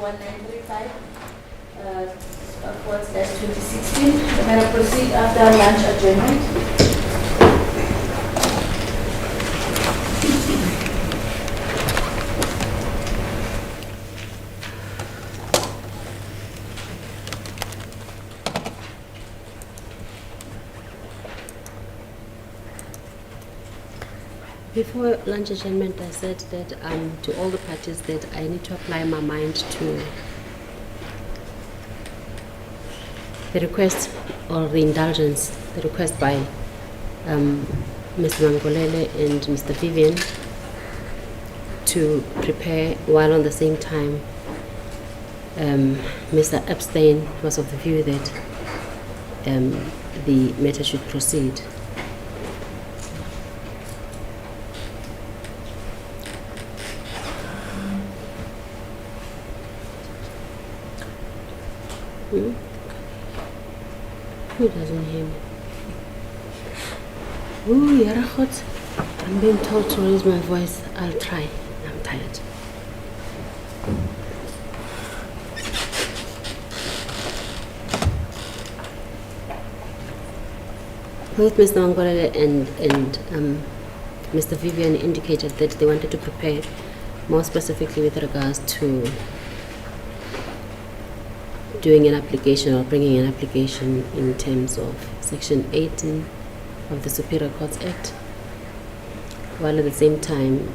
1935 /2016. The matter proceed after lunch adjournment. Before lunch adjournment, I said that to all the parties that I need to apply my mind to the request or the indulgence, the request by Mr. Mangolele and Mr. Vivian to prepare, while on the same time Mr. Epstein was of the view that the matter should proceed. Who doesn't hear me? Ooh, Yarachot. I'm being told to raise my voice. I'll try. I'm tired. Both Mr. Mangolele and Mr. Vivian indicated that they wanted to prepare more specifically with regards to doing an application or bringing an application in terms of Section 18 of the Superior Courts Act, while at the same time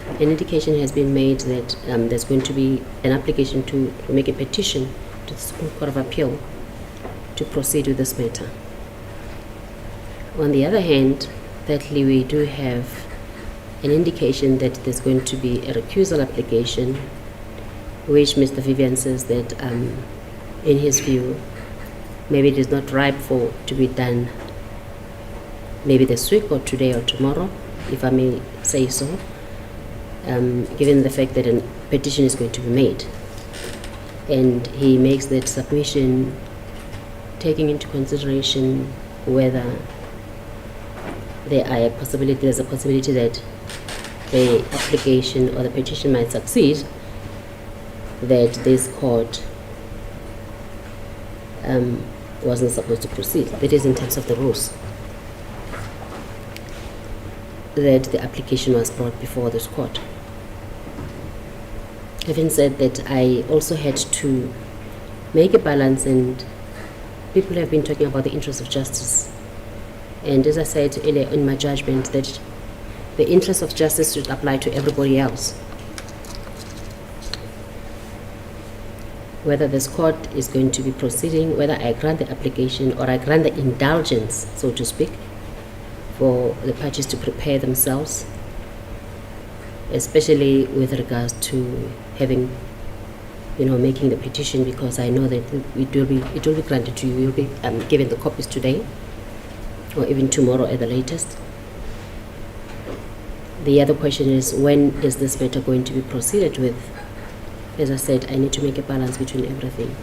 an indication has been made that there's going to be an application to make a petition to the Supreme Court of Appeal to proceed with this matter. On the other hand, thirdly, we do have an indication that there's going to be a recusal application, which Mr. Vivian says that, in his view, maybe it is not ripe to be done maybe this week or today or tomorrow, if I may say so, given the fact that a petition is going to be made. And he makes that submission taking into consideration whether there's a possibility that the application or the petition might succeed, that this court wasn't supposed to proceed. That is in terms of the rules, that the application was brought before this court. Having said that, I also had to make a balance, and people have been talking about the interest of justice. And as I said earlier in my judgment, that the interest of justice should apply to everybody else. Whether this court is going to be proceeding, whether I grant the application or I grant the indulgence, so to speak, for the parties to prepare themselves, especially with regards to having, making the petition, because I know that it will be granted to you. You'll be given the copies today or even tomorrow at the latest. The other question is, when is this matter going to be proceeded with? As I said, I need to make a balance between everything.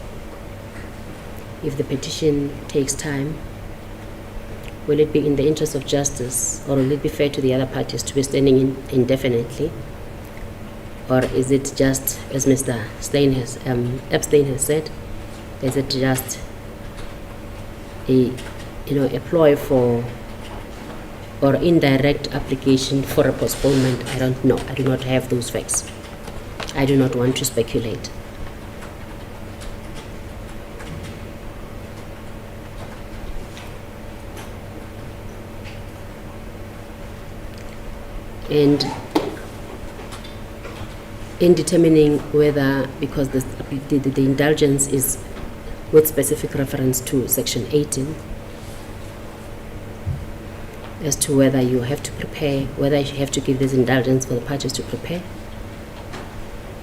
If the petition takes time, will it be in the interest of justice, or will it be fair to the other parties to be standing indefinitely? Or is it just, as Mr. Epstein has said, is it just a ploy for or indirect application for a postponement? I don't know. I do not have those facts. I do not want to speculate. And in determining whether, because the indulgence is with specific reference to Section 18, as to whether you have to prepare, whether you have to give this indulgence for the parties to prepare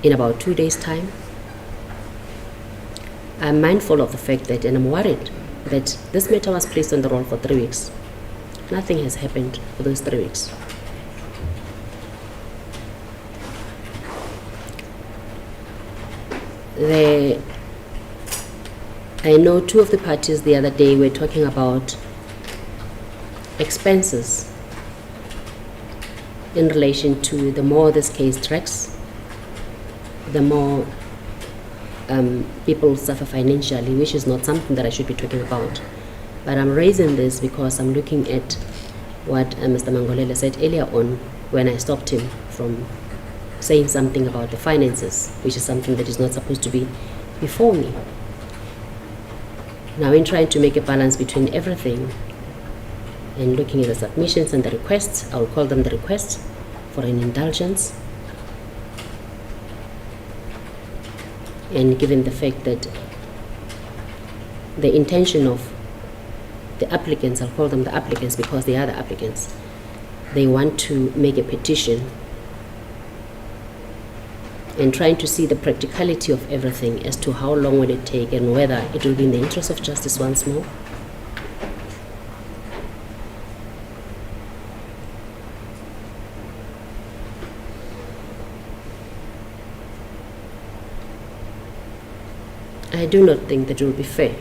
in about 2 days' time. I'm mindful of the fact that, and I'm worried that this matter was placed on the roll for 3 weeks. Nothing has happened for those 3 weeks. I know two of the parties the other day were talking about expenses in relation to the more this case drags, the more people suffer financially, which is not something that I should be talking about. But I'm raising this because I'm looking at what Mr. Mangolele said earlier on when I stopped him from saying something about the finances, which is something that is not supposed to be before me. Now, in trying to make a balance between everything and looking at the submissions and the requests, I will call them the requests for an indulgence, and given the fact that the intention of the applicants, I'll call them the applicants because they are the applicants, they want to make a petition, and trying to see the practicality of everything as to how long will it take and whether it will be in the interest of justice once more. I do not think that it will be fair.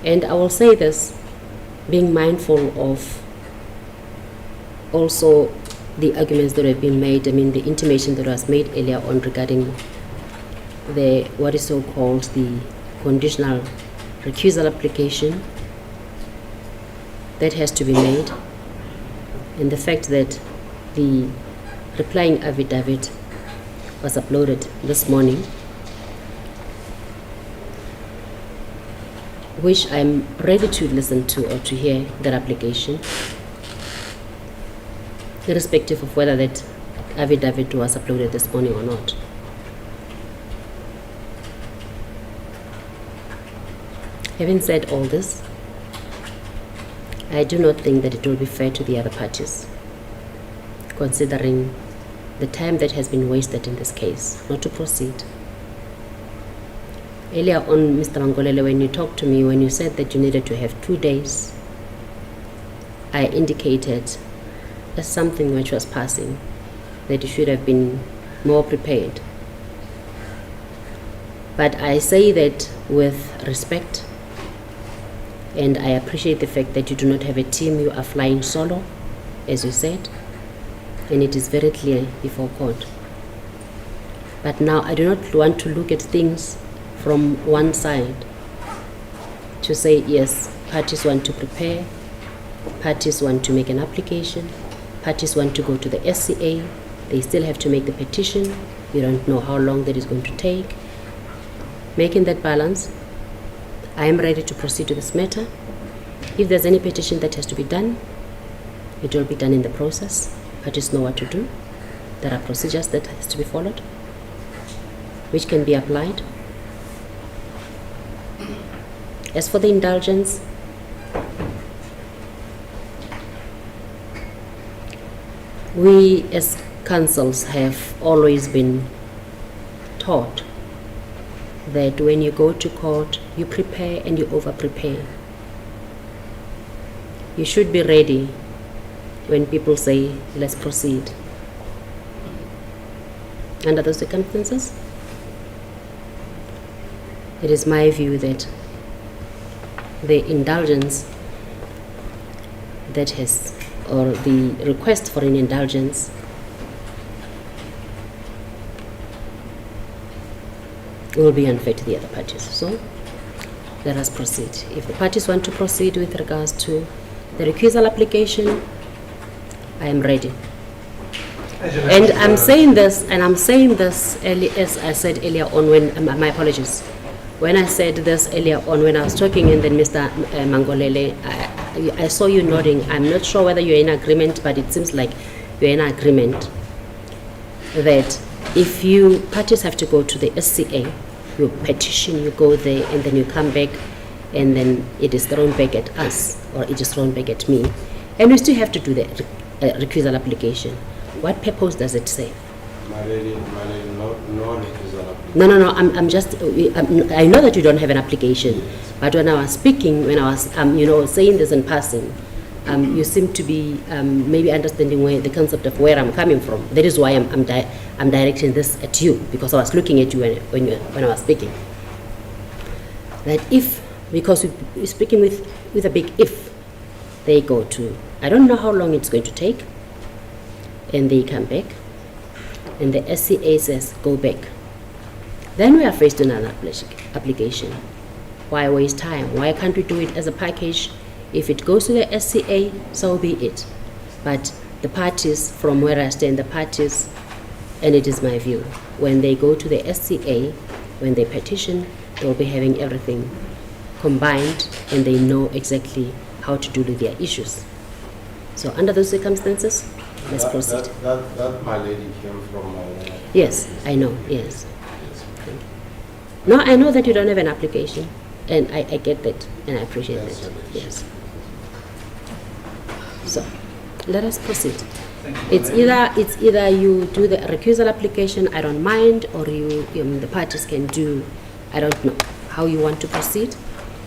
And I will say this, being mindful of also the arguments that have been made, the intimation that was made earlier on regarding the, what is so called the conditional recusal application that has to be made, and the fact that the replying affidavit was uploaded this morning, which I'm ready to listen to or to hear that application, irrespective of whether that affidavit was uploaded this morning or not. Having said all this, I do not think that it will be fair to the other parties, considering the time that has been wasted in this case, not to proceed. Earlier on, Mr. Mangolele, when you talked to me, when you said that you needed to have 2 days, I indicated as something which was passing, that you should have been more prepared. But I say that with respect, and I appreciate the fact that you do not have a team, you are flying solo, as you said, and it is very clear before court. But now I do not want to look at things from one side to say, yes, parties want to prepare, parties want to make an application, parties want to go to the SCA, they still have to make the petition, you don't know how long that is going to take. Making that balance, I am ready to proceed to this matter. If there's any petition that has to be done, it will be done in the process. Parties know what to do. There are procedures that has to be followed, which can be applied. As for the indulgence, we as councils have always been taught that when you go to court, you prepare and you over-prepare. You should be ready when people say, let's proceed. Under those circumstances, it is my view that the indulgence that has, or the request for an indulgence, will be unfair to the other parties. So let us proceed. If the parties want to proceed with regards to the recusal application, I am ready. And I'm saying this, as I said earlier on when, my apologies, when I said this earlier on when I was talking, and then Mr. Mangolele, I saw you nodding. I'm not sure whether you're in agreement, but it seems like you're in agreement that if you parties have to go to the SCA, you petition, you go there, and then you come back, and then it is thrown back at us, or it is thrown back at me, and we still have to do the recusal application. What purpose does it serve? My lady, no recusal application. No, I'm just, I know that you don't have an application, but when I was speaking, when I was, saying this in passing, you seem to be maybe understanding where the concept of where I'm coming from. That is why I'm directing this at you, because I was looking at you when I was speaking. That if, because we're speaking with a big if, they go to, I don't know how long it's going to take, and they come back, and the SCA says, go back. Then we are faced with another application. Why waste time? Why can't we do it as a package? If it goes to the SCA, so be it. But the parties, from where I stand, the parties, and it is my view, when they go to the SCA, when they petition, they'll be having everything combined and they know exactly how to deal with their issues. So under those circumstances, let's proceed. That my lady came from Yes, I know, yes. No, I know that you don't have an application, and I get that, and I appreciate Yes, that. yes. Yes. So, let us proceed. Thank you, It's Malady. either you do the recusal application, I don't mind, or the parties can do, I don't know how you want to proceed,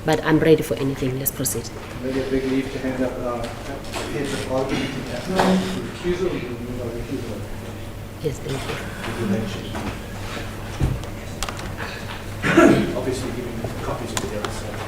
but I'm ready for anything. Let's proceed. Maybe a big leave to hand up heads of argument in that. Recusal, we can move on recusal. Yes, thank you. Obviously giving copies to the other side.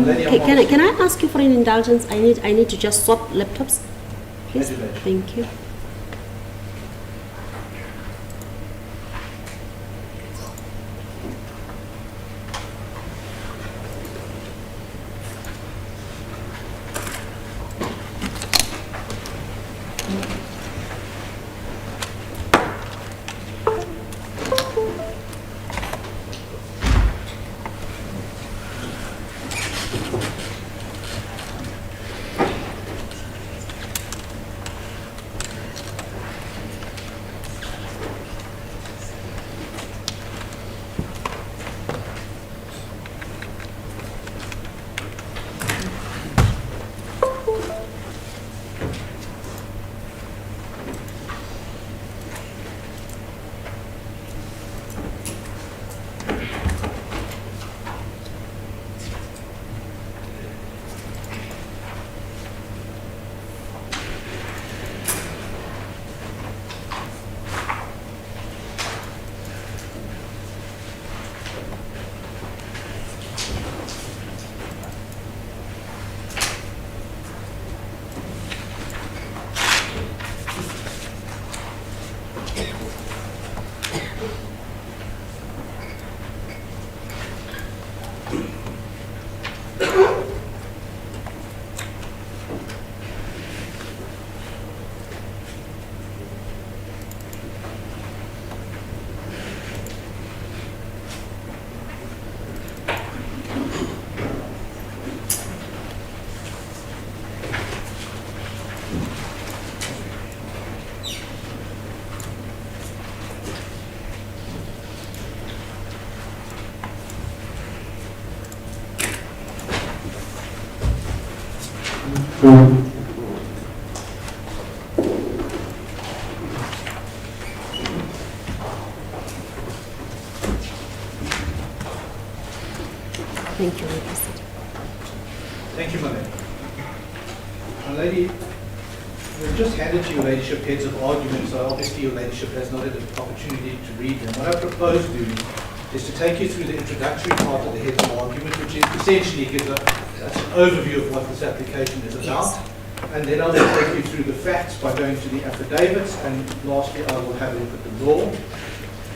Millennium Can I ask you for an indulgence? I need to just swap laptops. Please. As you wish. Thank you. Thank you, Mr. Thank you, my lady. My lady, we've just handed to your ladyship heads of argument, so obviously your ladyship has not had the opportunity to read them. What I propose doing is to take you through the introductory part of the heads of argument, which is essentially gives an overview of what this application is about. And then I will take you through the facts by going to the affidavits, and lastly I will have a look at the law.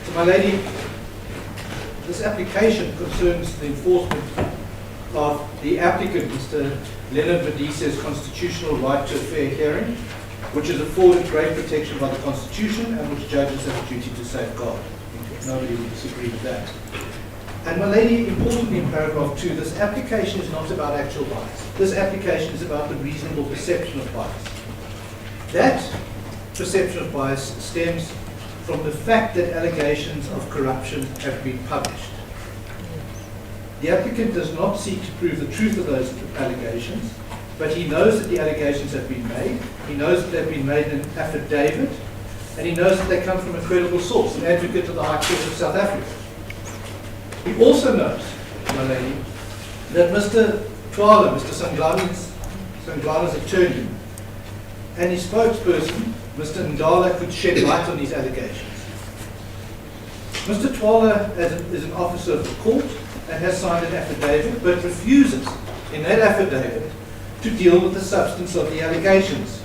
So my lady, this application concerns the enforcement of the applicant, Mr. Leonard Medice's constitutional right to a fair hearing, which is afforded great protection by the Constitution and which judges have a duty to safeguard. Nobody will disagree with that. And my lady, importantly in paragraph 2, this application is not about actual bias. This application is about the reasonable perception of bias. That perception of bias stems from the fact that allegations of corruption have been published. The applicant does not seek to prove the truth of those allegations, but he knows that the allegations have been made, he knows that they've been made in an affidavit, and he knows that they come from a credible source, an advocate of the High Court of South Africa. He also knows, my lady, that Mr. Twala, Mr. Mr. Ngala's attorney, and his spokesperson, Mr. Ndala, could shed light on these allegations. Mr. Twala is an officer of the court and has signed an affidavit, but refuses in that affidavit to deal with the substance of the allegations.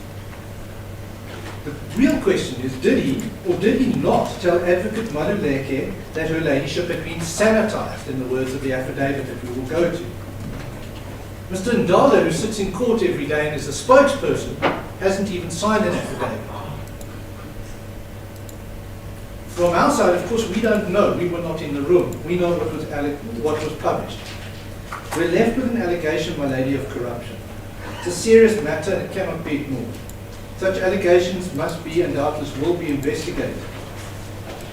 The real question is, did he or did he not tell Advocate Maluleke that her ladyship had been sanitized, in the words of the affidavit that we will go to? Mr. Ndala, who sits in court every day and is a spokesperson, hasn't even signed an affidavit. From our side, of course, we don't know. We were not in the room. We know what was published. We're left with an allegation, my lady, of corruption. It's a serious matter and it cannot be ignored. Such allegations must be and doubtless will be investigated.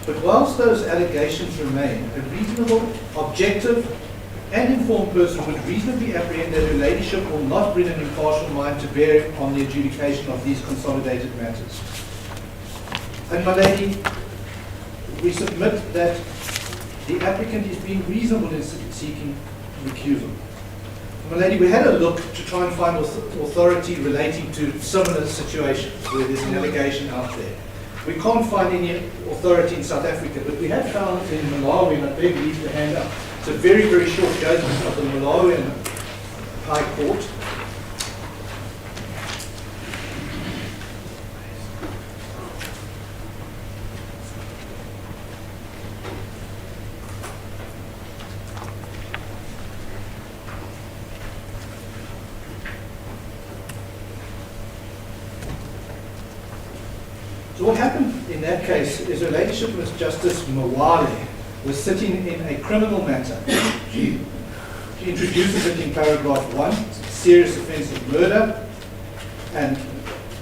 But whilst those allegations remain, a reasonable, objective, and informed person would reasonably apprehend that her ladyship will not bring an impartial mind to bear on the adjudication of these consolidated matters. And my lady, we submit that the applicant is being reasonable in seeking recusal. My lady, we had a look to try and find authority relating to similar situations where there's an allegation out there. We can't find any authority in South Africa, but we have found in Malawi, and I beg you to hand up. It's a very, very short judgment of the Malawian High Court. So what happened in that case is Her Ladyship was Justice Mawale was sitting in a criminal matter. She introduces it in paragraph 1, serious offence of murder, and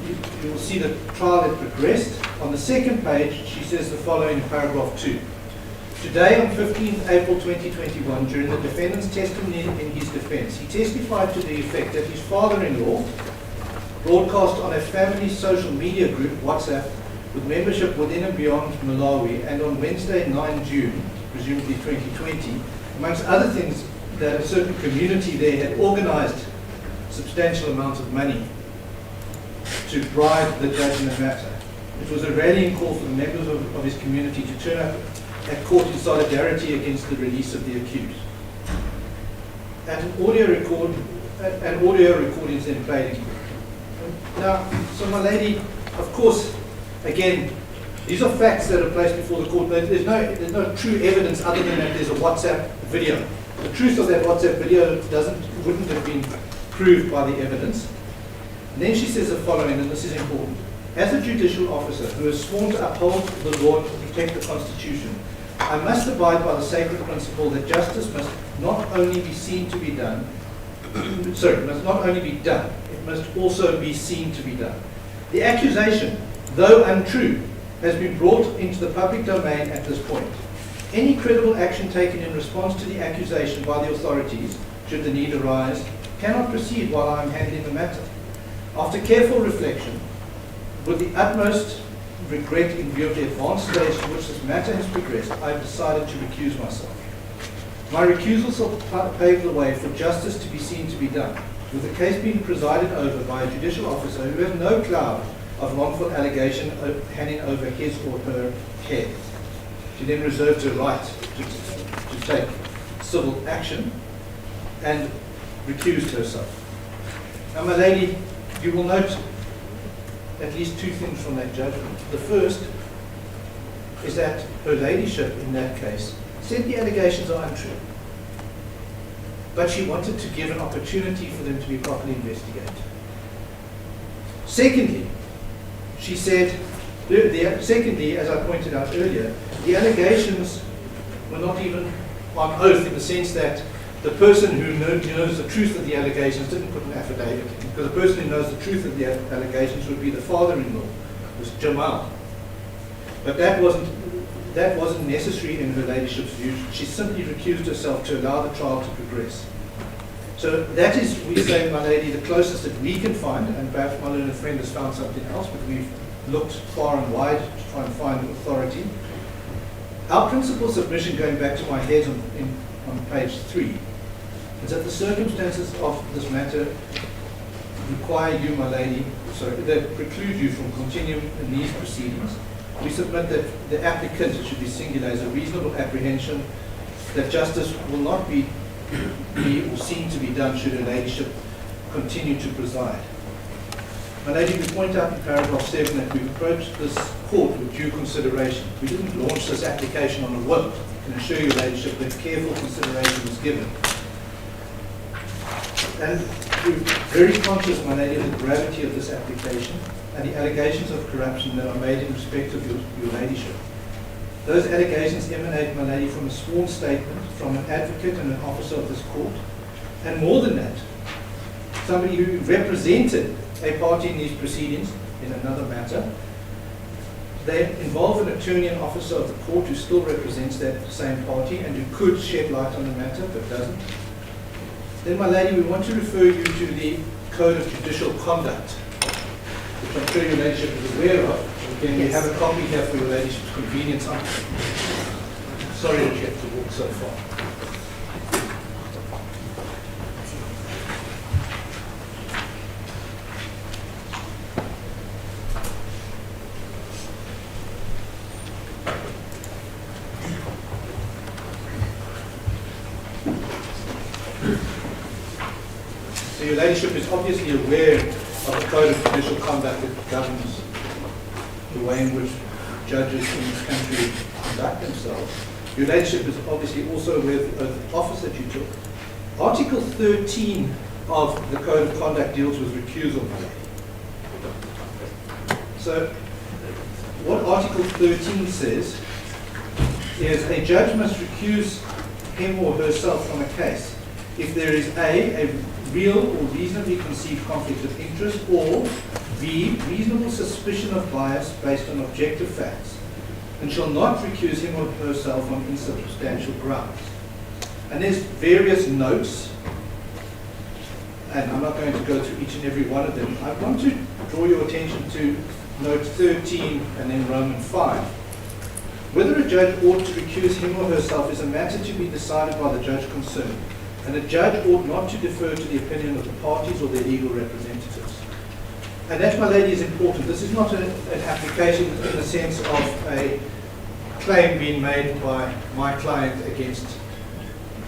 you will see the trial had progressed. On the second page, she says the following in paragraph 2. Today, on 15 April 2021, during the defendant's testimony in his defence, he testified to the effect that his father-in-law broadcast on a family social media group, WhatsApp, with membership within and beyond Malawi, and on Wednesday, 9 June, presumably 2020, amongst other things, that a certain community there had organised substantial amounts of money to bribe the judge in the matter. It was a rallying call for the members of his community to turn up at court in solidarity against the release of the accused. And an audio recording is then played in court. Now, so my lady, of course, again, these are facts that are placed before the court. There's no true evidence other than that there's a WhatsApp video. The truth of that WhatsApp video wouldn't have been proved by the evidence. And then she says the following, and this is important. As a judicial officer who has sworn to uphold the law and to protect the Constitution, I must abide by the sacred principle that justice must not only be seen to be done, must not only be done, it must also be seen to be done. The accusation, though untrue, has been brought into the public domain at this point. Any credible action taken in response to the accusation by the authorities, should the need arise, cannot proceed while I am handling the matter. After careful reflection, with the utmost regret in view of the advanced stage to which this matter has progressed, I have decided to recuse myself. My recusal shall pave the way for justice to be seen to be done, with the case being presided over by a judicial officer who has no cloud of wrongful allegation hanging over his or her head. She then reserved her right to take civil action and recused herself. Now, my lady, you will note at least two things from that judgment. The first is that Her Ladyship, in that case, said the allegations are untrue, but she wanted to give an opportunity for them to be properly investigated. Secondly, she said, as I pointed out earlier, the allegations were not even on oath, in the sense that the person who knows the truth of the allegations didn't put an affidavit in, because the person who knows the truth of the allegations would be the father-in-law, was Jamal. But that wasn't necessary in Her Ladyship's view. She simply recused herself to allow the trial to progress. So that is, we say, my lady, the closest that we can find, and perhaps my learned friend has found something else, but we've looked far and wide to try and find authority. Our principal submission, going back to my head on page 3, is that the circumstances of this matter require you, my lady, that preclude you from continuing in these proceedings. We submit that the applicant, it should be singular, has a reasonable apprehension that justice will not be or seem to be done should her ladyship continue to preside. My lady, we point out in paragraph 7 that we've approached this court with due consideration. We didn't launch this application on a whim. I can assure your ladyship that careful consideration was given. And we're very conscious, my lady, of the gravity of this application and the allegations of corruption that are made in respect of your ladyship. Those allegations emanate, my lady, from a sworn statement from an advocate and an officer of this court. And more than that, somebody who represented a party in these proceedings in another matter. They involve an attorney and officer of the court who still represents that same party and who could shed light on the matter but doesn't. Then, my lady, we want to refer you to the Code of Judicial Conduct, which I'm sure your ladyship is aware of. Again, we have a copy here for your ladyship's convenience. I'm sorry that you have to walk so far. So your ladyship is obviously aware of the Code of Judicial Conduct that governs the way in which judges in this country conduct themselves. Your ladyship is obviously also aware of the oath of office that you took. Article 13 of the Code of Conduct deals with recusal, my lady. So what Article 13 says is a judge must recuse him or herself from a case if there is a real or reasonably conceived conflict of interest, or B, reasonable suspicion of bias based on objective facts, and shall not recuse him or herself on insubstantial grounds. And there's various notes, and I'm not going to go through each and every one of them. I want to draw your attention to note 13 and then Roman 5. Whether a judge ought to recuse him or herself is a matter to be decided by the judge concerned, and a judge ought not to defer to the opinion of the parties or their legal representatives. And that, my lady, is important. This is not an application in the sense of a claim being made by my client against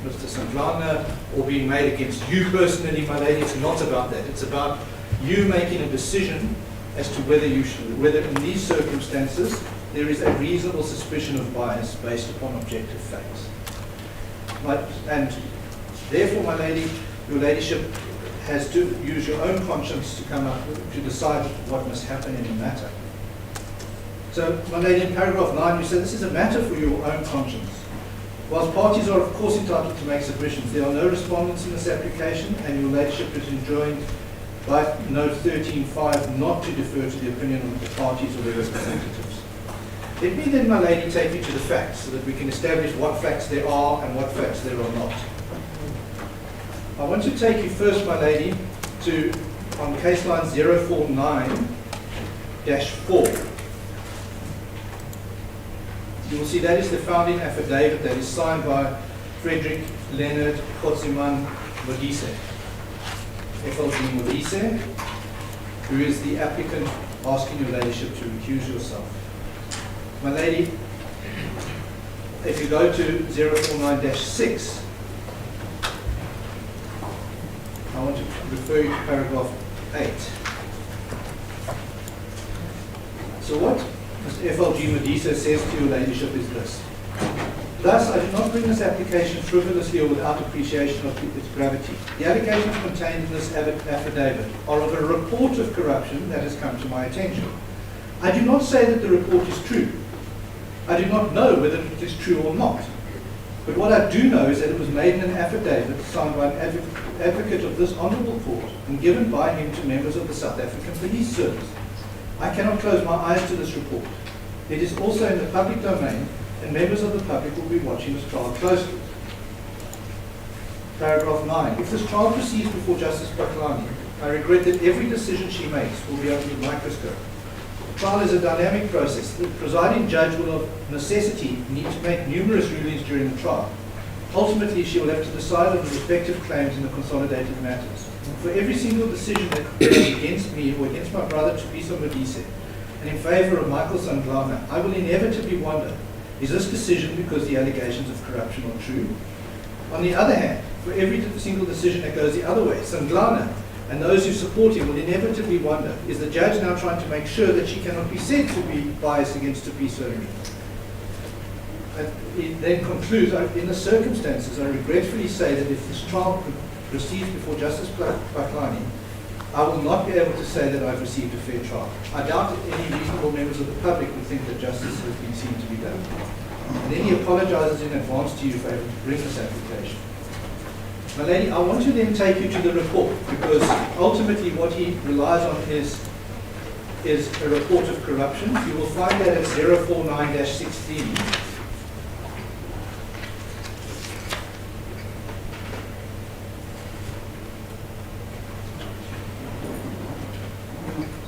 Mr. Sandlana or being made against you personally, my lady. It's not about that. It's about you making a decision as to whether in these circumstances there is a reasonable suspicion of bias based upon objective facts. And therefore, my lady, your ladyship has to use your own conscience to come up to decide what must happen in the matter. So, my lady, in paragraph 9, you say this is a matter for your own conscience. Whilst parties are, of course, entitled to make submissions, there are no respondents in this application, and your ladyship is enjoined by note 13.5 not to defer to the opinion of the parties or their representatives. Let me then, my lady, take you to the facts so that we can establish what facts there are and what facts there are not. I want to take you first, my lady, to on case line 049-4. You will see that is the founding affidavit that is signed by Frederick Leonard Kotsiman Modise, FLG Modise, who is the applicant asking your ladyship to recuse yourself. My lady, if you go to 049-6, I want to refer you to paragraph 8. So what Mr. FLG Modise says to your ladyship is this. Thus, I do not bring this application frivolously or without appreciation of its gravity. The allegations contained in this affidavit are of a report of corruption that has come to my attention. I do not say that the report is true. I do not know whether it is true or not. But what I do know is that it was made in an affidavit signed by an advocate of this honourable court and given by him to members of the South African Police Service. I cannot close my eyes to this report. It is also in the public domain, and members of the public will be watching this trial closely. Paragraph 9. If this trial proceeds before Justice Paklani, I regret that every decision she makes will be under the microscope. The trial is a dynamic process. The presiding judge will of necessity need to make numerous rulings during the trial. Ultimately, she will have to decide on the respective claims in the consolidated matters. For every single decision that goes against me or against my brother Thabiso Modise and in favour of Michael Sanglana, I will inevitably wonder, is this decision because the allegations of corruption are true? On the other hand, for every single decision that goes the other way, Sanglana and those who support him will inevitably wonder, is the judge now trying to make sure that she cannot be said to be biased against Thabiso and me? And it then concludes, in the circumstances, I regretfully say that if this trial proceeds before Justice Baklani, I will not be able to say that I've received a fair trial. I doubt that any reasonable members of the public would think that justice has been seen to be done. And then he apologizes in advance to you for having to bring this application. My lady, I want to then take you to the report, because ultimately what he relies on is a report of corruption. You will find that at 049-16.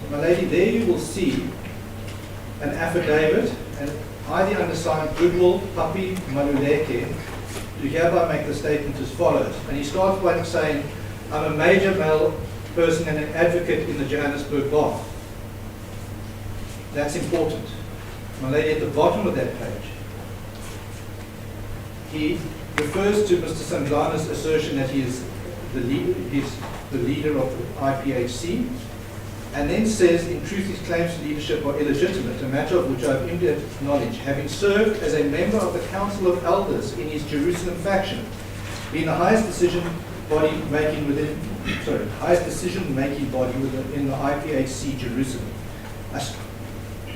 My lady, there you will see an affidavit, and I, the undersigned, Goodwill Papi Maluleke, do hereby make the statement as follows. And he starts by saying, I'm a major male person and an advocate in the Johannesburg bar. That's important. My lady, at the bottom of that page, he refers to Mr. Sanglana's assertion that he is the leader of the Iphc, and then says, in truth, his claims to leadership are illegitimate, a matter of which I have in-depth knowledge, having served as a member of the Council of Elders in his Jerusalem faction, being the highest decision body making body within the Iphc Jerusalem.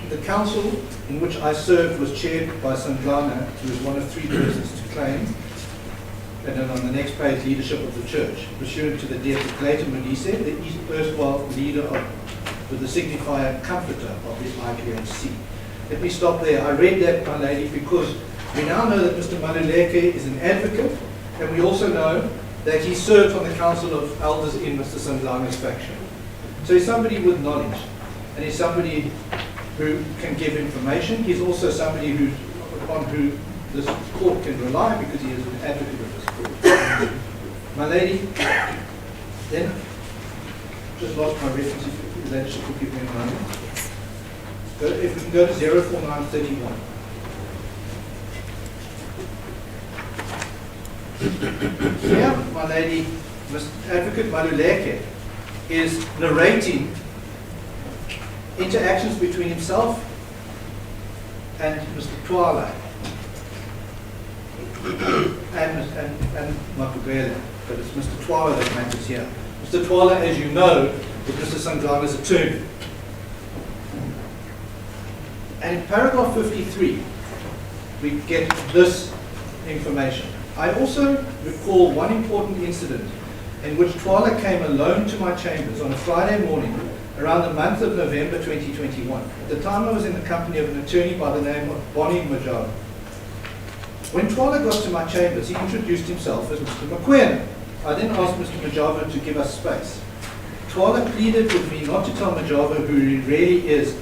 The council in which I served was chaired by Sanglana, who is one of three persons to claim, and then on the next page, leadership of the church, pursuant to the death of Clayton Modise, the erstwhile leader with the signifier comforter of the Iphc. Let me stop there. I read that, my lady, because we now know that Mr. Maluleke is an advocate, and we also know that he served on the Council of Elders in Mr. Sanglana's faction. So he's somebody with knowledge, and he's somebody who can give information. He's also somebody upon who this court can rely, because he is an advocate of this court. My lady, then, just lost my reference, if the leadership could give me a moment. If we can go to 04931. Here, my lady, Mr. Advocate Maluleke is narrating interactions between himself and Mr. Twala and Mapugela, but it's Mr. Twala that matters here. Mr. Twala, as you know, is Mr. Sanglana's attorney. And in paragraph 53, we get this information. I also recall one important incident in which Twala came alone to my chambers on a Friday morning around the month of November 2021. At the time I was in the company of an attorney by the name of Bonnie Majava. When Twala got to my chambers, he introduced himself as Mr. McQueen. I then asked Mr. Majava to give us space. Twala pleaded with me not to tell Majava who he really is,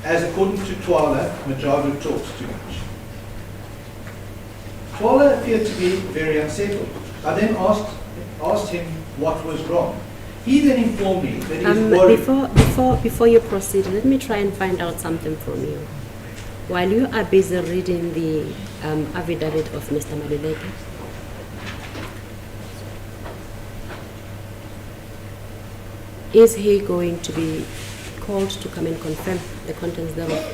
as according to Twala, Majava talks too much. Twala appeared to be very unsettled. I then asked him what was wrong. He then informed me that he was worried. Before you proceed, let me try and find out something from you. While you are busy reading the affidavit of Mr. Maluleke, is he going to be called to come and confirm the contents thereof?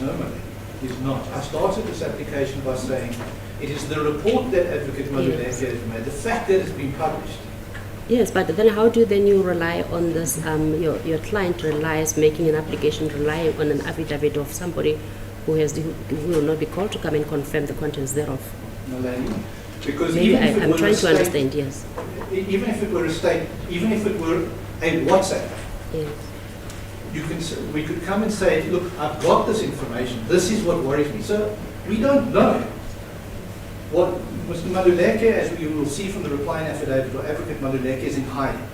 No, my lady, he's not. I started this application by saying it is the report that Advocate Maluleke has made, the fact that it's been published. Yes, but then how do then you rely on this, your client relies, making an application, relying on an affidavit of somebody who will not be called to come and confirm the contents thereof? No, lady, because maybe even if it I'm were trying a to understand, yes. Even if it were even if it were a WhatsApp, yes. We could come and say, look, I've got this information, this is what worries me. So we don't know what Mr. Maluleke, as you will see from the replying affidavit, or Advocate Maluleke, is in hiding.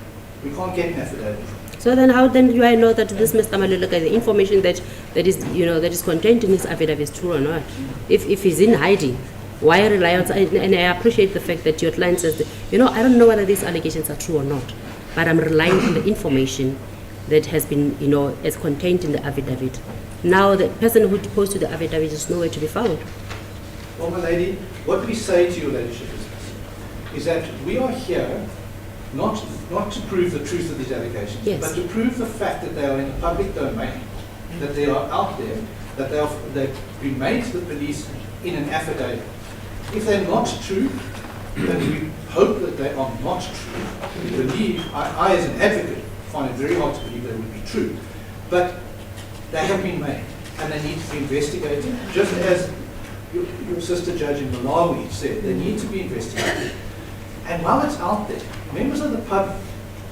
We can't get an affidavit. So then how then do I know that this Mr. Maluleke, the information that is contained in this affidavit is true or not? If he's in hiding, why rely on, and I appreciate the fact that your client says that, I don't know whether these allegations are true or not. but I'm relying on the information that has been, as contained in the affidavit. Now, the person who deposed to the affidavit is nowhere to be found. Well, my lady, what we say to your ladyship is that we are here not to prove the truth of these allegations, Yes. but to prove the fact that they are in the public domain, that they are out there, that they've been made to the police in an affidavit. If they're not true, then we hope that they are not true. We believe, I as an advocate find it very hard to believe they would be true, but they have been made and they need to be investigated, just as your sister judge in Malawi said, they need to be investigated. And while it's out there, members of the public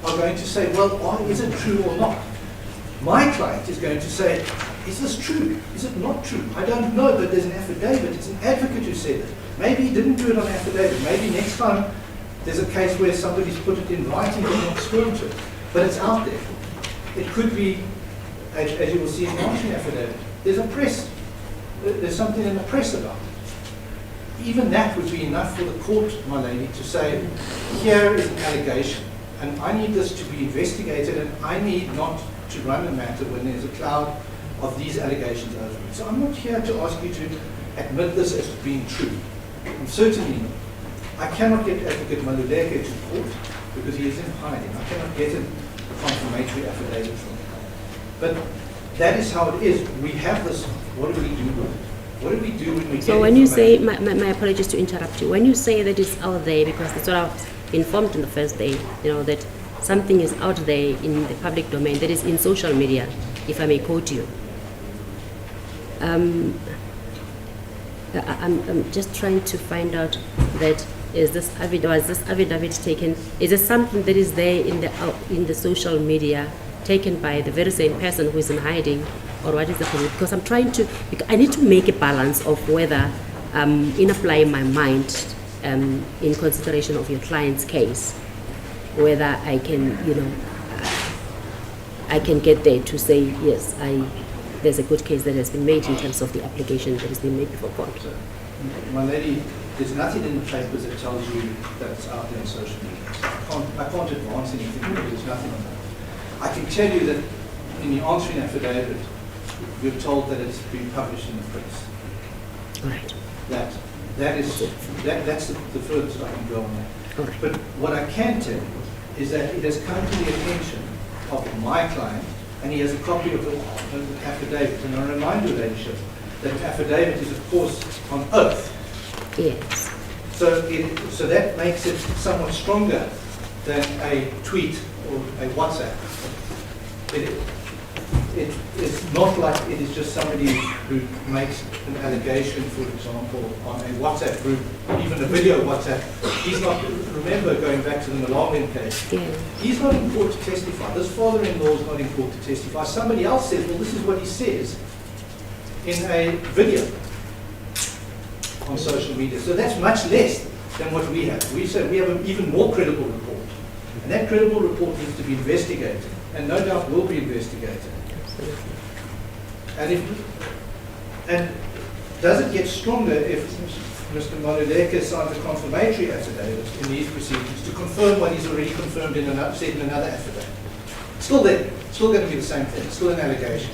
are going to say, well, is it true or not? My client is going to say, is this true? Is it not true? I don't know, but there's an affidavit. It's an advocate who said it. Maybe he didn't do it on affidavit. Maybe next time there's a case where somebody's put it in writing and not sworn to it. But it's out there. It could be, as you will see in the answering affidavit, there's something in the press about it. Even that would be enough for the court, my lady, to say, here is an allegation, and I need this to be investigated, and I need not to run the matter when there's a cloud of these allegations over it. So I'm not here to ask you to admit this as being true. And certainly not. I cannot get Advocate Maluleke to court because he is in hiding. I cannot get him a confirmatory affidavit from him. But that is how it is. We have this. What do we do with it? What do we do when we get So when you say, information? my apologies to interrupt you, when you say that it's out there, because that's what I was informed on the first day, that something is out there in the public domain, that is in social media, if I may quote you. I'm just trying to find out that was this affidavit taken? Is it something that is there in the social media, taken by the very same person who is in hiding, or what is the problem? Because I need to make a balance of whether, in applying my mind, in consideration of your client's case, whether I can, I can get there to say yes, there's a good case that has been made in terms of the application that has been made before court. My lady, there's nothing in the papers that tells you that it's out there on social media. I can't advance anything because there's nothing on that. I can tell you that in the answering affidavit, we're told that it's been published in the press. All right. That's the furthest I can go on that. All right. But what I can tell you is that it has come to the attention of my client, and he has a copy of the affidavit. And I remind your ladyship that the affidavit is, of course, on oath. Yes. So that makes it somewhat stronger than a tweet or a WhatsApp. It's not like it is just somebody who makes an allegation, for example, on a WhatsApp group, even a video WhatsApp. He's not, remember going back to the Malawian case, he's not in court to testify. This father-in-law is not in court to testify. Somebody else says, well, this is what he says in a video on social media. So that's much less than what we have. We say we have an even more credible report. And that credible report needs to be investigated, and no doubt will be investigated. And does it get stronger if Mr. Maluleke signs a confirmatory affidavit in these proceedings to confirm what he's already confirmed said in another affidavit? Still there, still going to be the same thing, still an allegation,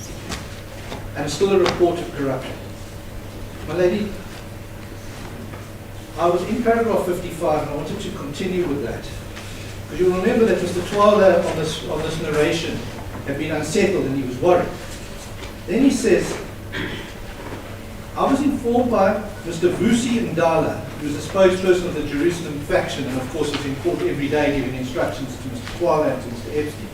and still a report of corruption. My lady, I was in paragraph 55 and I wanted to continue with that. Because you'll remember that Mr. Twala on this narration had been unsettled and he was worried. Then he says, I was informed by Mr. Vusi Ndala, who is the spokesperson of the Jerusalem faction and of course is in court every day giving instructions to Mr. Twala and to Mr. Epstein.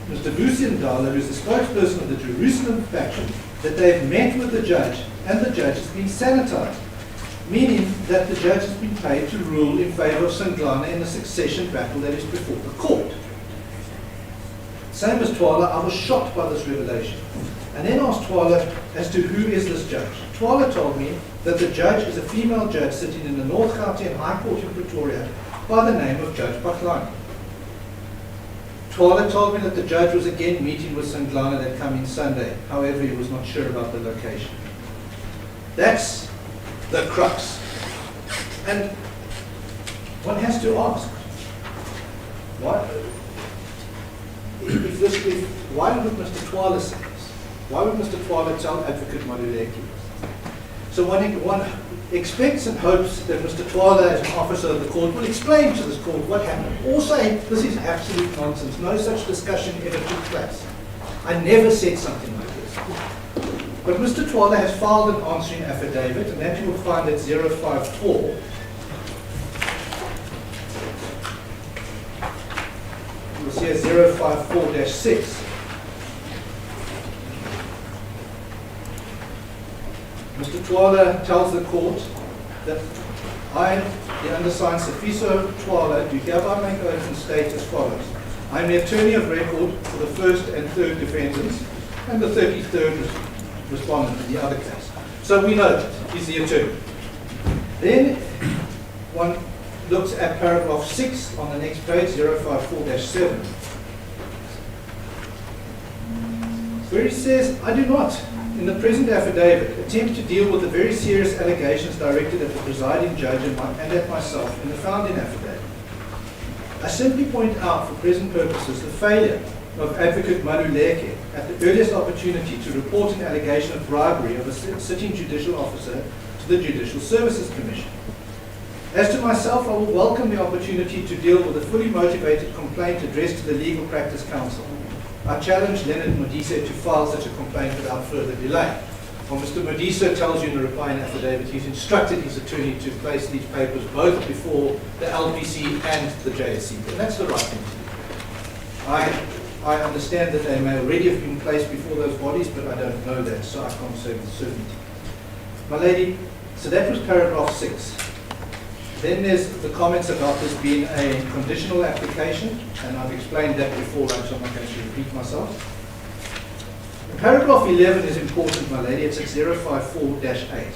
Mr. Vusi Ndala, who is the spokesperson of the Jerusalem faction, that they have met with the judge and the judge has been sanitized, meaning that the judge has been paid to rule in favor of Sanglana in the succession battle that is before the court. Same as Twala, I was shocked by this revelation. And then asked Twala as to who is this judge. Twala told me that the judge is a female judge sitting in the North Gauteng High Court in Pretoria by the name of Judge Patlani. Twala told me that the judge was again meeting with Sanglana that coming Sunday. However, he was not sure about the location. That's the crux. And one has to ask, Why, why would Mr. Twala say this? Why would Mr. Twala tell Advocate Maluleke this? So one expects and hopes that Mr. Twala, as an officer of the court, will explain to this court what happened, or say this is absolute nonsense, no such discussion ever took place. I never said something like this. But Mr. Twala has filed an answering affidavit, and that you will find at 054. You'll see at 054-6. Mr. Twala tells the court that I, the undersigned Sifiso Twala, do hereby make oath and state as follows. I am the attorney of record for the first and third defendants and the 33rd respondent in the other case. So we know that he's the attorney. Then one looks at paragraph 6 on the next page, 054-7, where he says, I do not, in the present affidavit, attempt to deal with the very serious allegations directed at the presiding judge and at myself in the founding affidavit. I simply point out for present purposes the failure of Advocate Maluleke at the earliest opportunity to report an allegation of bribery of a sitting judicial officer to the Judicial Services Commission. As to myself, I will welcome the opportunity to deal with a fully motivated complaint addressed to the Legal Practice Council. I challenge Leonard Modise to file such a complaint without further delay. Well, Mr. Modise tells you in the replying affidavit he's instructed his attorney to place these papers both before the LPC and the JSC, and that's the right thing to do. I understand that they may already have been placed before those bodies, but I don't know that, so I can't say with certainty. My lady, so that was paragraph 6. Then there's the comments about this being a conditional application, and I've explained that before, so I'm not going to repeat myself. Paragraph 11 is important, my lady. It's at 054-8.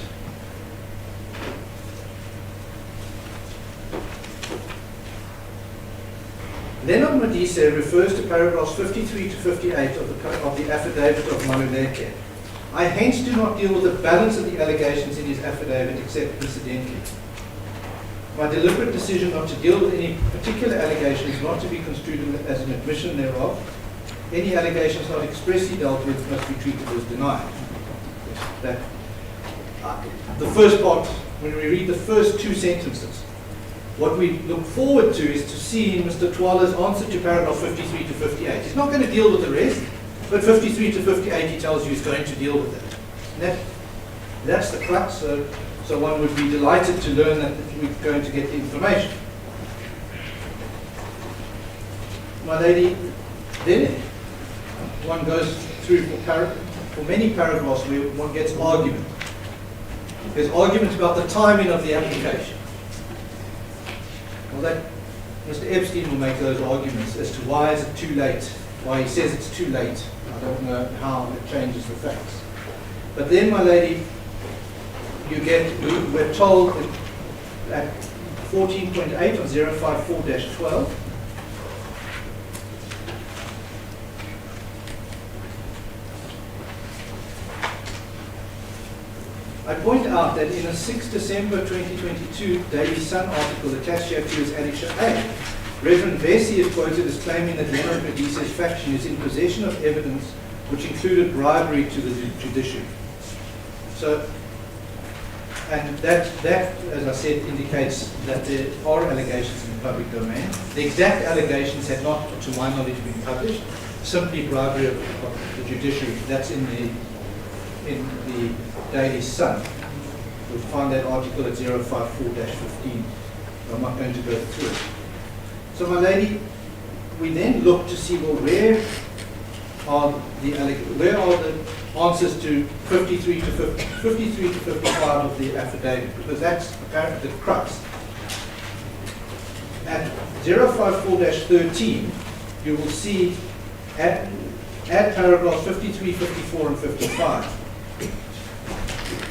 Leonard Modise refers to paragraphs 53 to 58 of the affidavit of Maluleke. I hence do not deal with the balance of the allegations in his affidavit except incidentally. My deliberate decision not to deal with any particular allegation is not to be construed as an admission thereof. Any allegations not expressly dealt with must be treated as denied. The first part, when we read the first two sentences, what we look forward to is to see in Mr. Twala's answer to paragraph 53 to 58. He's not going to deal with the rest, but 53 to 58 he tells you he's going to deal with it. And that's the crux, so one would be delighted to learn that we're going to get the information. My lady, then one goes through for many paragraphs where one gets argument. There's argument about the timing of the application. Well, that Mr. Epstein will make those arguments as to why is it too late, why he says it's too late. I don't know how it changes the facts. But then, my lady, we're told at 14.8 on 054-12, I point out that in a 6 December 2022 Daily Sun article attached here to his Annexure A, Reverend Vesey is quoted as claiming that Leonard Modise's faction is in possession of evidence which included bribery to the judiciary. So, and that, as I said, indicates that there are allegations in the public domain. The exact allegations had not, to my knowledge, been published. Simply bribery of the judiciary. That's in the Daily Sun. You'll find that article at 054-15. I'm not going to go through it. So, my lady, we then look to see, well, where are the answers to 53 to 55 of the affidavit, because that's apparently the crux. At 054-13, you will see add paragraphs 53, 54, and 55.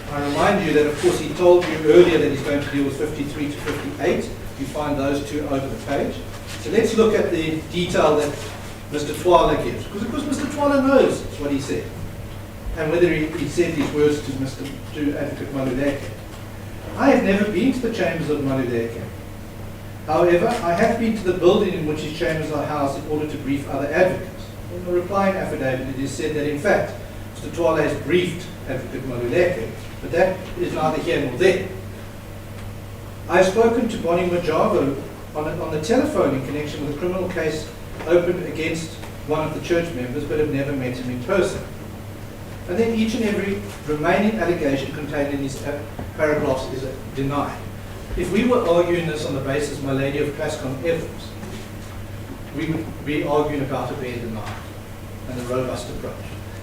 I remind you that, of course, he told you earlier that he's going to deal with 53 to 58. You find those two over the page. So let's look at the detail that Mr. Twala gives, because of course Mr. Twala knows what he said, and whether he said these words to Advocate Maluleke. I have never been to the chambers of Maluleke. However, I have been to the building in which his chambers are housed in order to brief other advocates. In the replying affidavit, it is said that in fact, Mr. Twala has briefed Advocate Maluleke, but that is neither here nor there. I have spoken to Bonnie Majavo on the telephone in connection with a criminal case opened against one of the church members, but have never met him in person. And then each and every remaining allegation contained in these paragraphs is denied. If we were arguing this on the basis, my lady, of Clascon evidence, we would be arguing about a bare denial and a robust approach.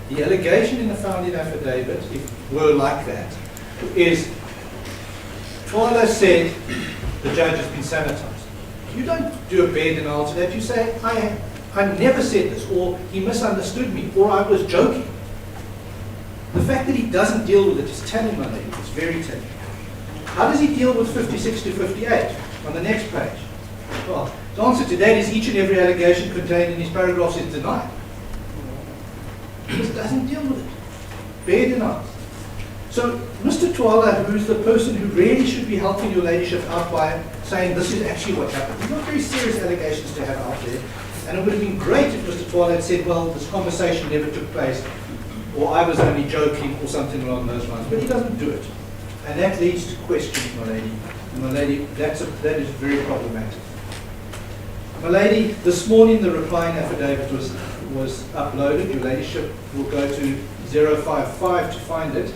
The allegation in the founding affidavit, if it were like that, is Twala said the judge has been sanitized. You don't do a bare denial to that. You say, I never said this, or he misunderstood me, or I was joking. The fact that he doesn't deal with it is telling, my lady. It's very telling. How does he deal with 56 to 58 on the next page? Well, the answer to that is each and every allegation contained in these paragraphs is denied. He just doesn't deal with it. Bare denials. So, Mr. Twala, who's the person who really should be helping your ladyship out by saying this is actually what happened, these are very serious allegations to have out there. And it would have been great if Mr. Twala had said, well, this conversation never took place, or I was only joking, or something along those lines. But he doesn't do it. And that leads to questions, my lady. And my lady, that is very problematic. My lady, this morning the replying affidavit was uploaded. Your ladyship will go to 055 to find it.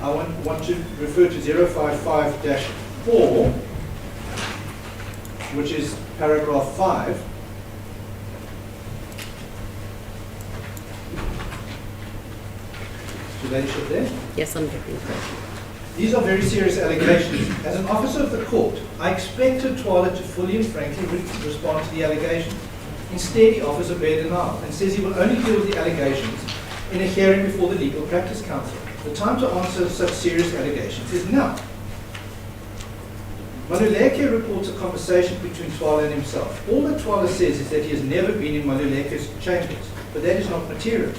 I want to refer to 055-4, which is paragraph 5. Is your ladyship there? Yes, I'm looking for it. These are very serious allegations. As an officer of the court, I expected Twala to fully and frankly respond to the allegations. Instead, he offers a bare denial and says he will only deal with the allegations in a hearing before the Legal Practice Council. The time to answer such serious allegations is now. Maluleke reports a conversation between Twala and himself. All that Twala says is that he has never been in Maluleke's chambers, but that is not material.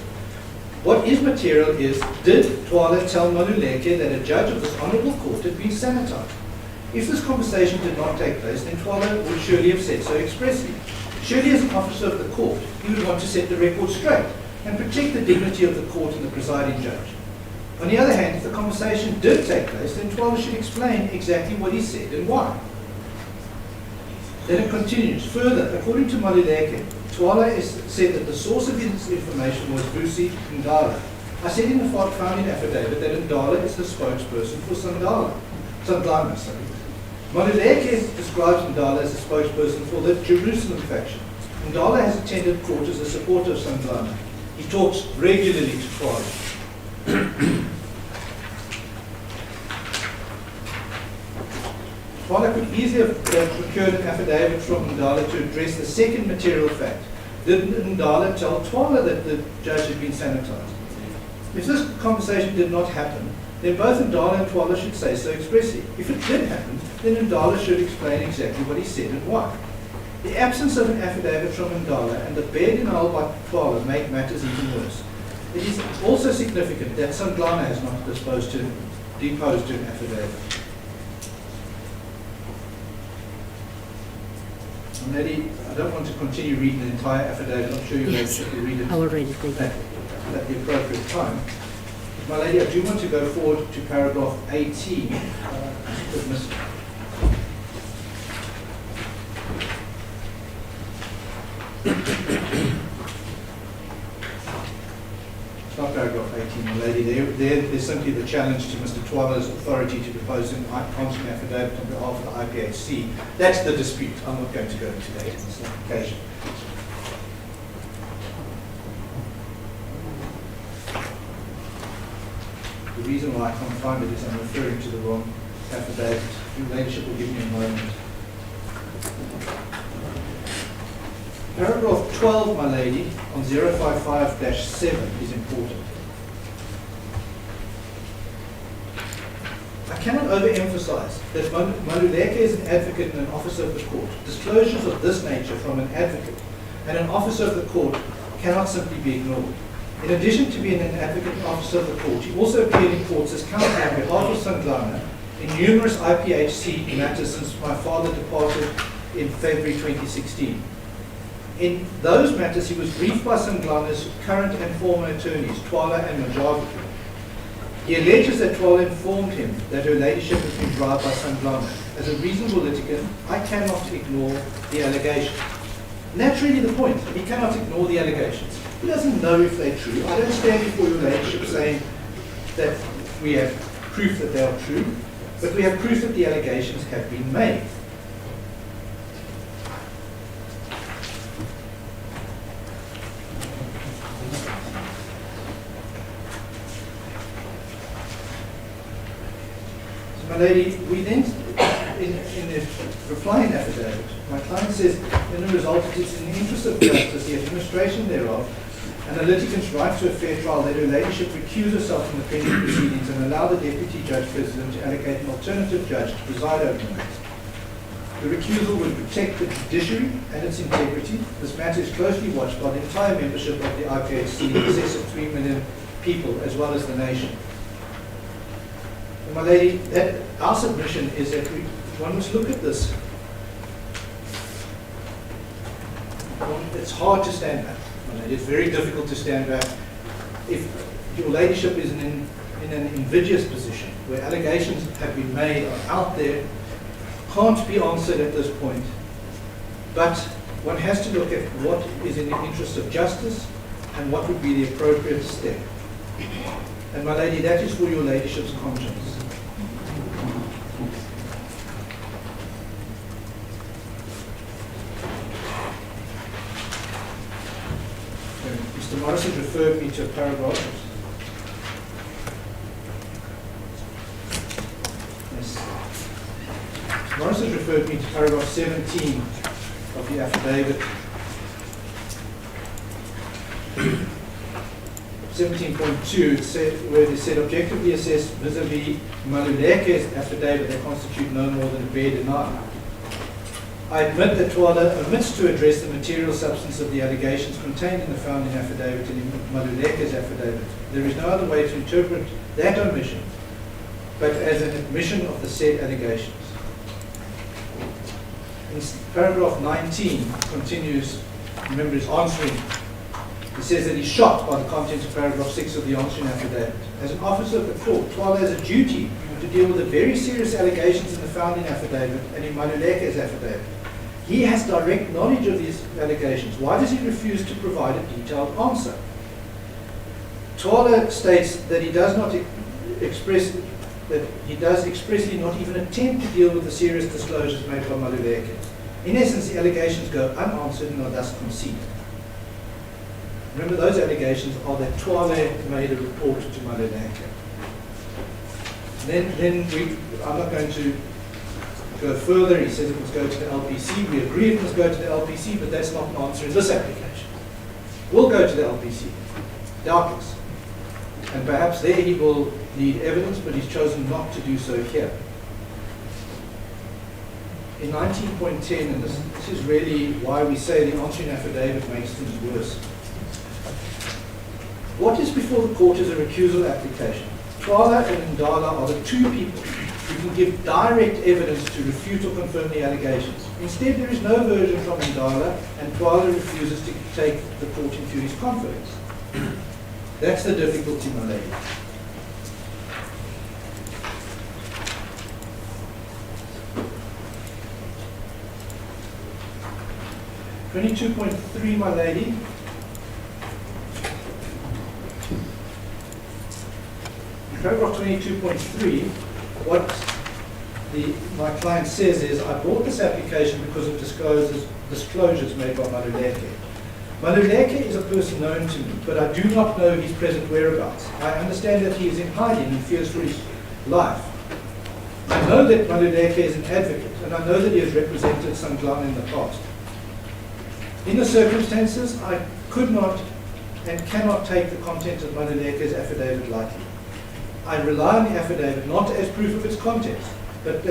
What is material is, did Twala tell Maluleke that a judge of this honourable court had been sanitized? If this conversation did not take place, then Twala would surely have said so expressly. Surely as an officer of the court, he would want to set the record straight and protect the dignity of the court and the presiding judge. On the other hand, if the conversation did take place, then Twala should explain exactly what he said and why. Then it continues. Further, according to Maluleke, Twala said that the source of his information was Vusi Ndala. I said in the founding affidavit that Ndala is the spokesperson for Sandlana. Maluleke describes Ndala as the spokesperson for the Jerusalem faction. Ndala has attended court as a supporter of Sandlana. He talks regularly to Twala. Twala could easily have procured an affidavit from Ndala to address the second material fact. Did Ndala tell Twala that the judge had been sanitized? If this conversation did not happen, then both Ndala and Twala should say so expressly. If it did happen, then Ndala should explain exactly what he said and why. The absence of an affidavit from Ndala and the bare denial by Twala make matters even worse. It is also significant that Sandlana has not deposed to an affidavit. Lady, I don't want to continue reading the entire affidavit. I'm sure you'll Yes, should read it I will read it. Thank you. at the appropriate time. My lady, I do want to go forward to paragraph 18. With Ms. It's not paragraph 18, my lady. There's simply the challenge to Mr. Twala's authority to depose an constant affidavit on behalf of the Iphc. That's the dispute. I'm not going to go into that on this occasion. The reason why I can't find it is I'm referring to the wrong affidavit. Your ladyship will give me a moment. Paragraph 12, my lady, on 055-7 is important. I cannot overemphasize that Maluleke is an advocate and an officer of the court. Disclosures of this nature from an advocate and an officer of the court cannot simply be ignored. In addition to being an advocate and officer of the court, he also appeared in courts as counsel on behalf of Sandlana in numerous Iphc matters since my father departed in February 2016. In those matters, he was briefed by Sanglana's current and former attorneys, Twala and Majabu. He alleges that Twala informed him that her ladyship has been bribed by Sanglana. As a reasonable litigant, I cannot ignore the allegations. And that's really the point. He cannot ignore the allegations. He doesn't know if they're true. I don't stand before your ladyship saying that we have proof that they are true, but we have proof that the allegations have been made. My lady, we then, in the replying affidavit, my client says, in the result, it is in the interest of justice, the administration thereof, and the litigant's right to a fair trial, that her ladyship recuse herself from the pending proceedings and allow the deputy judge president to allocate an alternative judge to preside over the matter. The recusal would protect the judiciary and its integrity. This matter is closely watched by the entire membership of the Iphc, in excess of 3 million people, as well as the nation. My lady, that our submission is that one must look at this. It's hard to stand back. My lady. It's very difficult to stand back if your ladyship is in an invidious position where allegations have been made, are out there, can't be answered at this point. But one has to look at what is in the interest of justice and what would be the appropriate step. And my lady, that is for your ladyship's conscience. Mr. Morris has referred me to a paragraph. Yes. Morris has referred me to paragraph 17 of the affidavit. 17.2, it said, where they said objectively assessed vis-a-vis Maluleke's affidavit, they constitute no more than a bare denial. I admit that Twala omits to address the material substance of the allegations contained in the founding affidavit and in Maluleke's affidavit. There is no other way to interpret that omission but as an admission of the said allegations. In paragraph 19 continues, remember, he's answering. He says that he's shocked by the content of paragraph 6 of the answering affidavit. As an officer of the court, Twala has a duty to deal with the very serious allegations in the founding affidavit and in Maluleke's affidavit. He has direct knowledge of these allegations. Why does he refuse to provide a detailed answer? Twala states that he does not expressly not even attempt to deal with the serious disclosures made by Maluleke. In essence, the allegations go unanswered and are thus conceded. Remember, those allegations are that Twala made a report to Maluleke. I'm not going to go further. He says it must go to the LPC. We agree it must go to the LPC, but that's not an answer in this application. We'll go to the LPC, doubtless. And perhaps there he will need evidence, but he's chosen not to do so here. In 19.10, and this is really why we say the answering affidavit makes things worse. What is before the court is a recusal application. Twala and Ndala are the two people who can give direct evidence to refute or confirm the allegations. Instead, there is no version from Ndala, and Twala refuses to take the court into his confidence. That's the difficulty, my lady. (22.3), my lady. Paragraph 22.3, what my client says is, I brought this application because of disclosures made by Maluleke. Maluleke is a person known to me, but I do not know his present whereabouts. I understand that he is in hiding and fears for his life. I know that Maluleke is an advocate, and I know that he has represented Sanglana in the past. In the circumstances, I could not and cannot take the content of Maluleke's affidavit lightly. I rely on the affidavit not as proof of its contents, but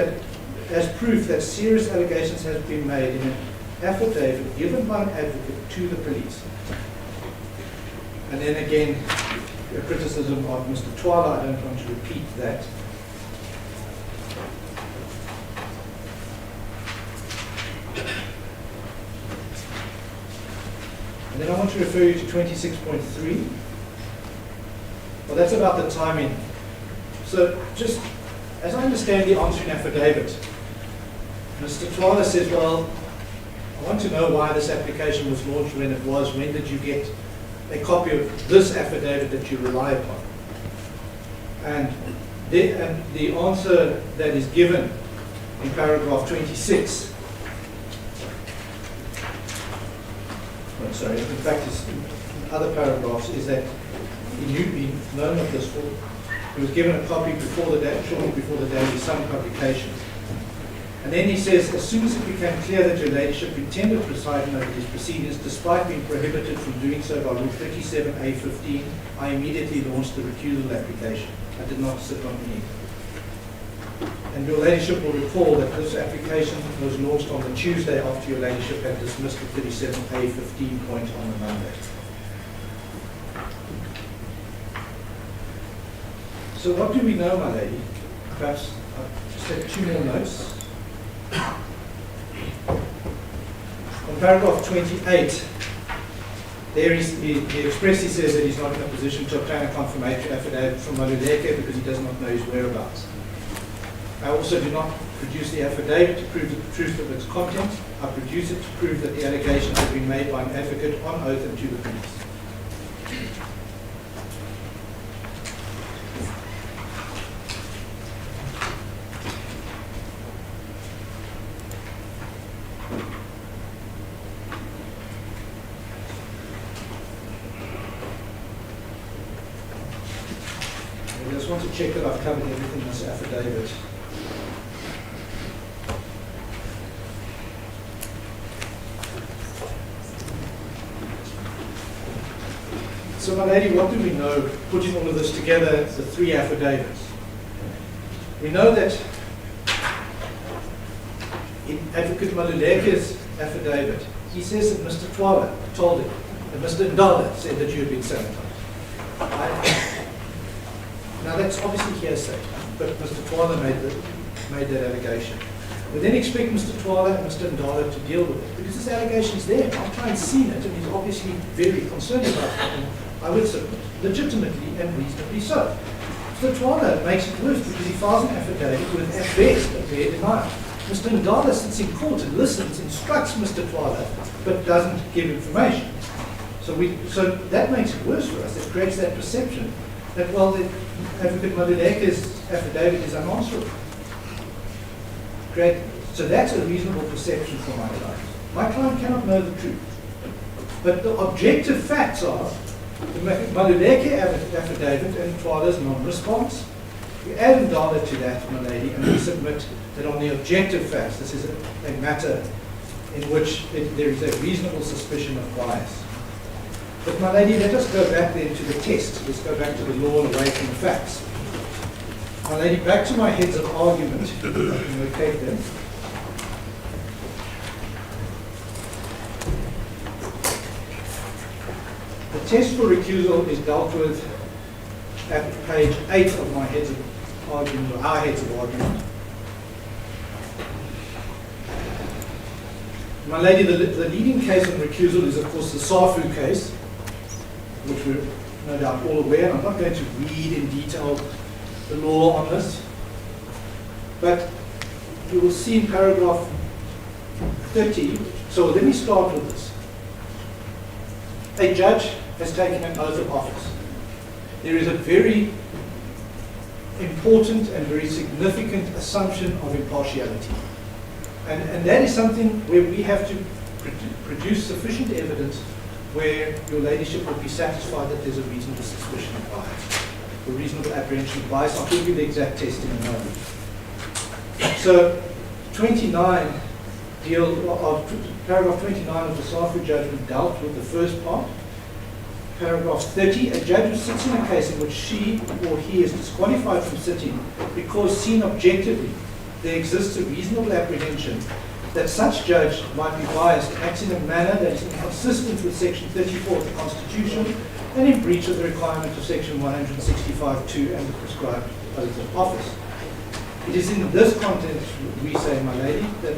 as proof that serious allegations have been made in an affidavit given by an advocate to the police. And then again, a criticism of Mr. Twala. I don't want to repeat that. And then I want to refer you to 26.3. Well, that's about the timing. So just as I understand the answering affidavit, Mr. Twala says, well, I want to know why this application was launched when it was. When did you get a copy of this affidavit that you rely upon? And the answer that is given in paragraph 26, in fact, it's in other paragraphs, is that he known of this. He was given a copy shortly before the Daily Sun publication. And then he says, as soon as it became clear that your ladyship intended presiding over these proceedings, despite being prohibited from doing so by Rule 37A15, I immediately launched the recusal application. I did not sit on any. And your ladyship will recall that this application was launched on the Tuesday after your ladyship had dismissed the 37A15 point on the Monday. So what do we know, my lady? Perhaps I'll just take 2 more notes. On paragraph 28, there he expressly says that he's not in a position to obtain a confirmatory affidavit from Maluleke because he does not know his whereabouts. I also do not produce the affidavit to prove the truth of its content. I produce it to prove that the allegations have been made by an advocate on oath and to the police. I just want to check that I've covered everything in this affidavit. So, my lady, what do we know, putting all of this together, the 3 affidavits? We know that in Advocate Maluleke's affidavit, he says that Mr. Twala told him, that Mr. Ndala said that you had been sabotaged. Now, that's obviously hearsay, but Mr. Twala made that allegation. We then expect Mr. Twala and Mr. Ndala to deal with it, because this allegation is there. I've tried and seen it, and he's obviously very concerned about it, and I would submit, legitimately and reasonably so. Mr. Twala makes it worse because he files an affidavit with, at best, a bare denial. Mr. Ndala sits in court and listens, instructs Mr. Twala, but doesn't give information. So that makes it worse for us. It creates that perception that, well, the Advocate Maluleke's affidavit is unanswerable. Great. So that's a reasonable perception for my client. My client cannot know the truth. But the objective facts are the Maluleke affidavit and Twala's non-response. We add Ndala to that, my lady, and we submit that on the objective facts, this is a matter in which there is a reasonable suspicion of bias. But my lady, let us go back then to the test. Let's go back to the law and away from the facts. My lady, back to my heads of argument. I can locate them. The test for recusal is dealt with at page 8 of my heads of argument, or our heads of argument. My lady, the leading case on recusal is, of course, the Safu case, which we're no doubt all aware. I'm not going to read in detail the law on this, but you will see in paragraph 30. So let me start with this. A judge has taken an oath of office. There is a very important and very significant assumption of impartiality. And that is something where we have to produce sufficient evidence where your ladyship will be satisfied that there's a reasonable suspicion of bias, a reasonable apprehension of bias. I'll give you the exact test in a moment. So 29 paragraph 29 of the Safu judgment dealt with the first part. Paragraph 30, a judge who sits in a case in which she or he is disqualified from sitting because seen objectively there exists a reasonable apprehension that such judge might be biased, acts in a manner that is inconsistent with Section 34 of the Constitution and in breach of the requirement of Section 165(2) and the prescribed oath of office. It is in this context, we say, my lady, that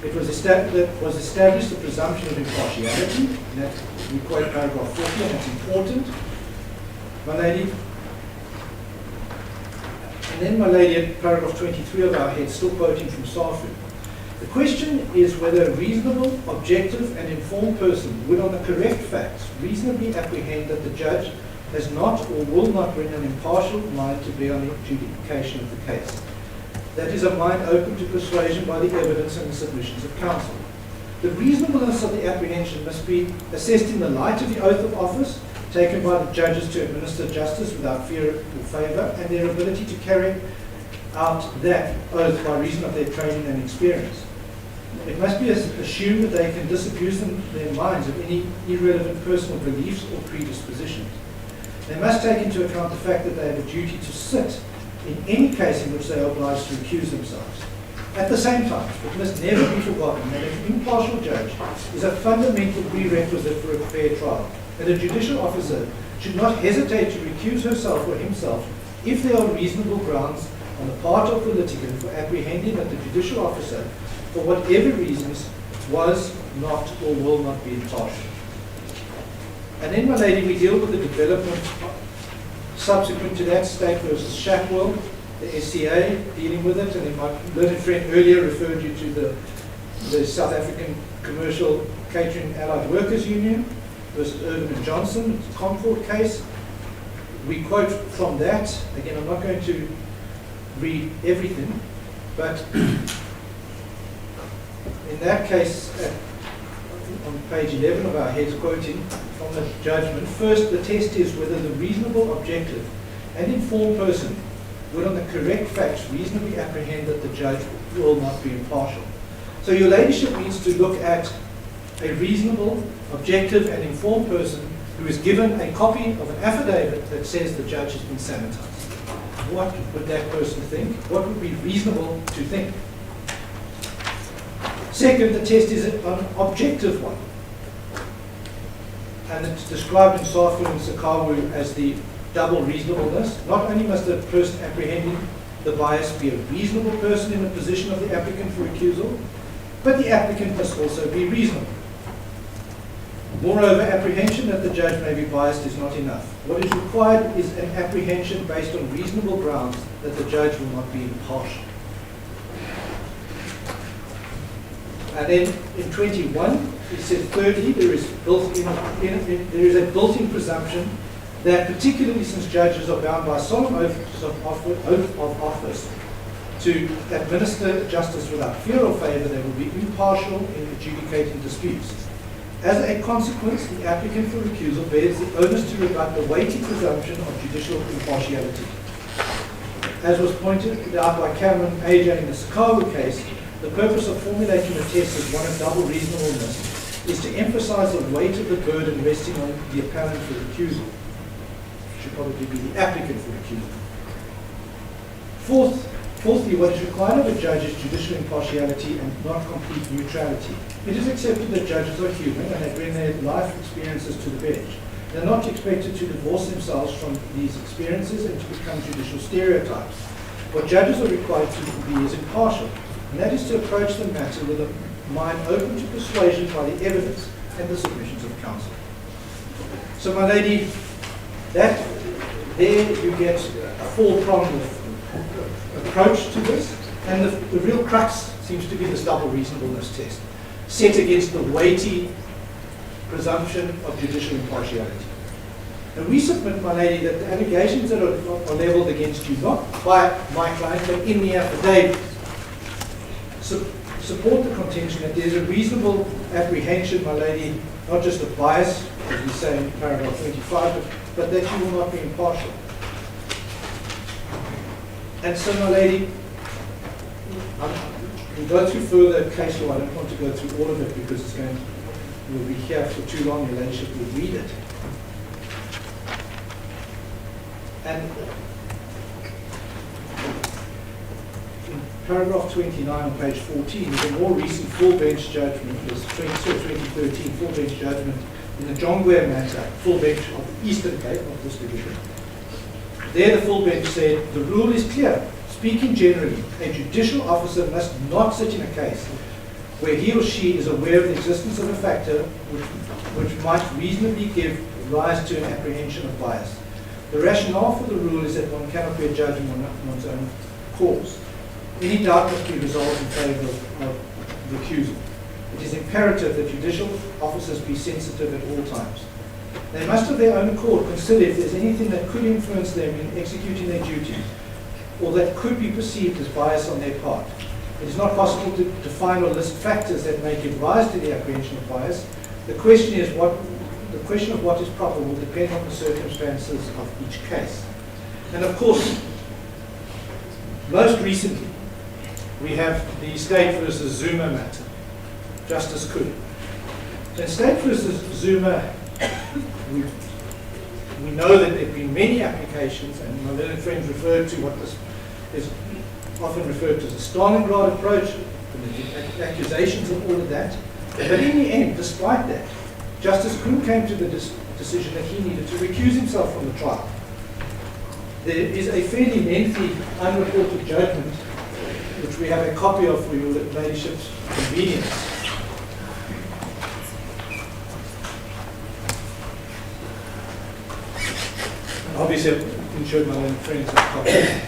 it was established the presumption of impartiality, that we quote paragraph 40, and it's important, my lady. And then, my lady, at paragraph 23 of our head, still quoting from SAFU. The question is whether a reasonable, objective, and informed person would, on the correct facts, reasonably apprehend that the judge has not or will not bring an impartial mind to bear on the adjudication of the case. That is, a mind open to persuasion by the evidence and the submissions of counsel. The reasonableness of the apprehension must be assessed in the light of the oath of office taken by the judges to administer justice without fear or favour, and their ability to carry out that oath by reason of their training and experience. It must be assumed that they can disabuse their minds of any irrelevant personal beliefs or predispositions. They must take into account the fact that they have a duty to sit in any case in which they are obliged to recuse themselves. At the same time, it must never be forgotten that an impartial judge is a fundamental prerequisite for a fair trial, and a judicial officer should not hesitate to recuse herself or himself if there are reasonable grounds on the part of the litigant for apprehending that the judicial officer, for whatever reasons, was not or will not be impartial. And then, my lady, we deal with the development subsequent to that, State versus Shackwell, the SCA dealing with it, and then my learned friend earlier referred you to the South African Commercial Catering Allied Workers Union versus Irvin and Johnson, it's a Concord case. We quote from that. Again, I'm not going to read everything, but in that case, on page 11 of our heads, quoting from the judgment, first, the test is whether the reasonable, objective, and informed person would, on the correct facts, reasonably apprehend that the judge will not be impartial. So your ladyship needs to look at a reasonable, objective, and informed person who is given a copy of an affidavit that says the judge has been sanitized. What would that person think? What would be reasonable to think? Second, the test is an objective one. And it's described in SAFU and Sakawu as the double reasonableness. Not only must the person apprehending the bias be a reasonable person in the position of the applicant for recusal, but the applicant must also be reasonable. Moreover, apprehension that the judge may be biased is not enough. What is required is an apprehension based on reasonable grounds that the judge will not be impartial. And then in 21, it said, thirdly, there is a built-in presumption that, particularly since judges are bound by solemn oath of office to administer justice without fear or favour, they will be impartial in adjudicating disputes. As a consequence, the applicant for recusal bears the onus to rebut the weighty presumption of judicial impartiality. As was pointed out by Cameron AJ in the Sakawa case, the purpose of formulating the test as one of double reasonableness is to emphasize the weight of the burden resting on the appellant for recusal. It should probably be the applicant for recusal. Fourthly, what is required of a judge is judicial impartiality and not complete neutrality. It is accepted that judges are human and they bring their life experiences to the bench. They are not expected to divorce themselves from these experiences and to become judicial stereotypes. What judges are required to be is impartial, and that is to approach the matter with a mind open to persuasion by the evidence and the submissions of counsel. So, my lady, there you get a four-pronged approach to this, and the real crux seems to be this double reasonableness test, set against the weighty presumption of judicial impartiality. And we submit, my lady, that the allegations that are levelled against you, not by my client, but in the affidavit, support the contention that there's a reasonable apprehension, my lady, not just of bias, as we say in paragraph 25, but that you will not be impartial. And so, my lady, we'll go through further case law. I don't want to go through all of it because we'll be here for too long. Your ladyship will read it. And in paragraph 29 on page 14 is a more recent full bench judgment, it was 2013 full bench judgment in the John Guare matter, full bench of the Eastern Cape, not this division. There the full bench said, the rule is clear. Speaking generally, a judicial officer must not sit in a case where he or she is aware of the existence of a factor which might reasonably give rise to an apprehension of bias. The rationale for the rule is that one cannot be a judge on one's own cause. Any doubt must be resolved in favour of recusal. It is imperative that judicial officers be sensitive at all times. They must of their own accord consider if there is anything that could influence them in executing their duties, or that could be perceived as bias on their part. It is not possible to define or list factors that may give rise to the apprehension of bias. The question of what is proper will depend on the circumstances of each case. And of course, most recently, we have the State versus Zuma matter. Justice Kuhn. In State versus Zuma, we know that there have been many applications, and my learned friends referred to what this is often referred to as a Stalingrad approach, the accusations and all of that. But in the end, despite that, Justice Kuhn came to the decision that he needed to recuse himself from the trial. There is a fairly lengthy unreported judgment, which we have a copy of for your ladyship's convenience. Obviously, I've ensured my own friends have copies.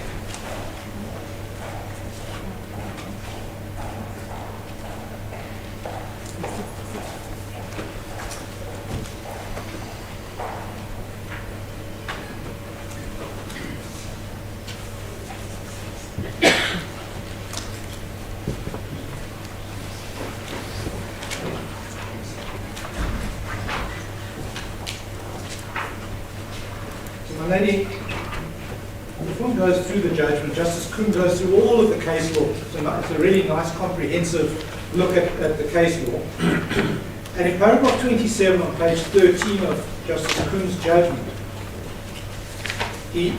Lady, if one goes through the judgment, Justice Kuhn goes through all of the case law. It's a really nice, comprehensive look at the case law. And in paragraph 27 on page 13 of Justice Kuhn's judgment, he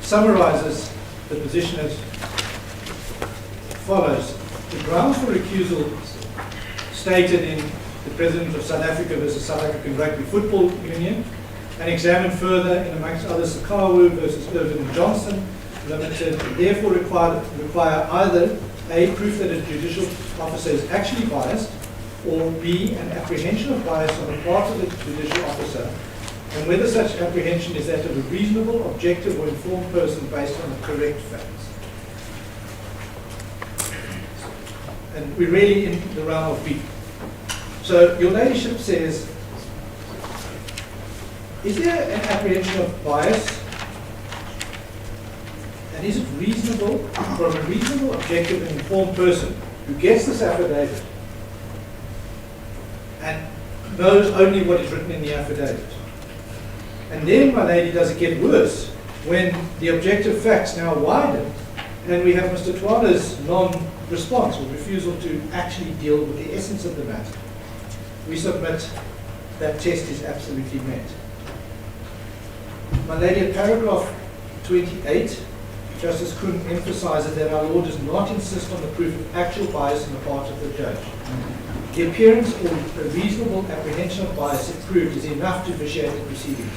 summarizes the position as follows. The grounds for recusal stated in the President of South Africa versus South African Rugby Football Union, and examined further in amongst others Sakawu versus Irvin and Johnson Limited, therefore require either A, proof that a judicial officer is actually biased, or B, an apprehension of bias on the part of the judicial officer, and whether such apprehension is that of a reasonable, objective, or informed person based on the correct facts. And we're really in the realm of B. So your ladyship says, is there an apprehension of bias? And is it reasonable from a reasonable, objective, and informed person who gets this affidavit and knows only what is written in the affidavit? And then, my lady, does it get worse when the objective facts now widen and we have Mr. Twala's non-response or refusal to actually deal with the essence of the matter? We submit that test is absolutely met. My lady, at paragraph 28, Justice Kuhn emphasizes that our law does not insist on the proof of actual bias on the part of the judge. The appearance or a reasonable apprehension of bias, if proved, is enough to vitiate the proceedings.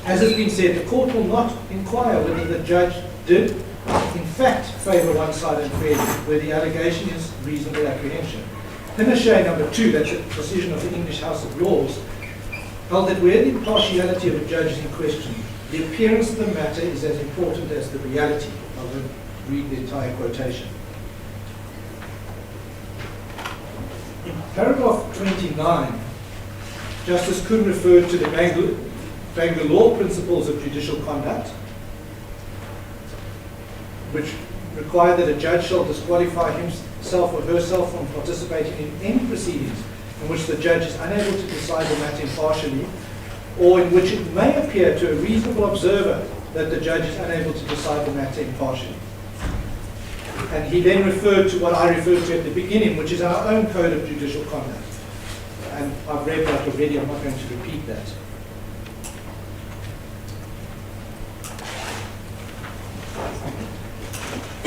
As has been said, the court will not inquire whether the judge did, in fact, favour one side unfairly, where the allegation is reasonable apprehension. Pinochet number 2, that's a decision of the English House of Lords, held that where the impartiality of a judge is in question, the appearance of the matter is as important as the reality. I won't read the entire quotation. In paragraph 29, Justice Kuhn referred to the Bangalore principles of judicial conduct, which require that a judge shall disqualify himself or herself from participating in any proceedings in which the judge is unable to decide the matter impartially, or in which it may appear to a reasonable observer that the judge is unable to decide the matter impartially. And he then referred to what I referred to at the beginning, which is our own code of judicial conduct. And I've read that already, I'm not going to repeat that.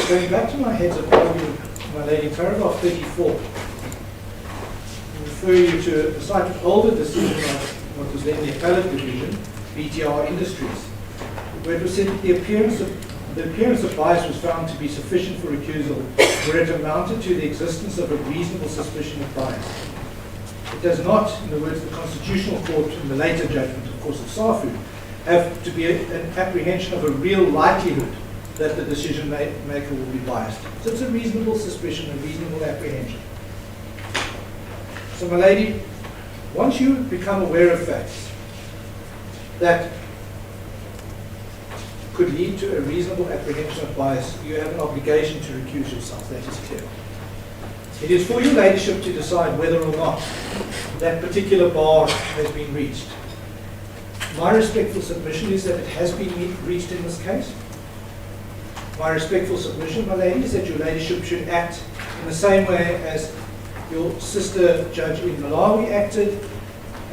Going back to my heads of argument, my lady, paragraph 34. Refer you to a slightly older decision of what was then the appellate division, BTR Industries, where it was said that the appearance of the appearance of bias was found to be sufficient for recusal where it amounted to the existence of a reasonable suspicion of bias. It does not, in the words of the Constitutional Court in the later judgment, of course, of SAFU, have to be an apprehension of a real likelihood that the decision maker will be biased. So it's a reasonable suspicion, a reasonable apprehension. So, my lady, once you become aware of facts that could lead to a reasonable apprehension of bias, you have an obligation to recuse yourself. That is clear. It is for your ladyship to decide whether or not that particular bar has been reached. My respectful submission is that it has been reached in this case. My respectful submission, my lady, is that your ladyship should act in the same way as your sister judge in Malawi acted,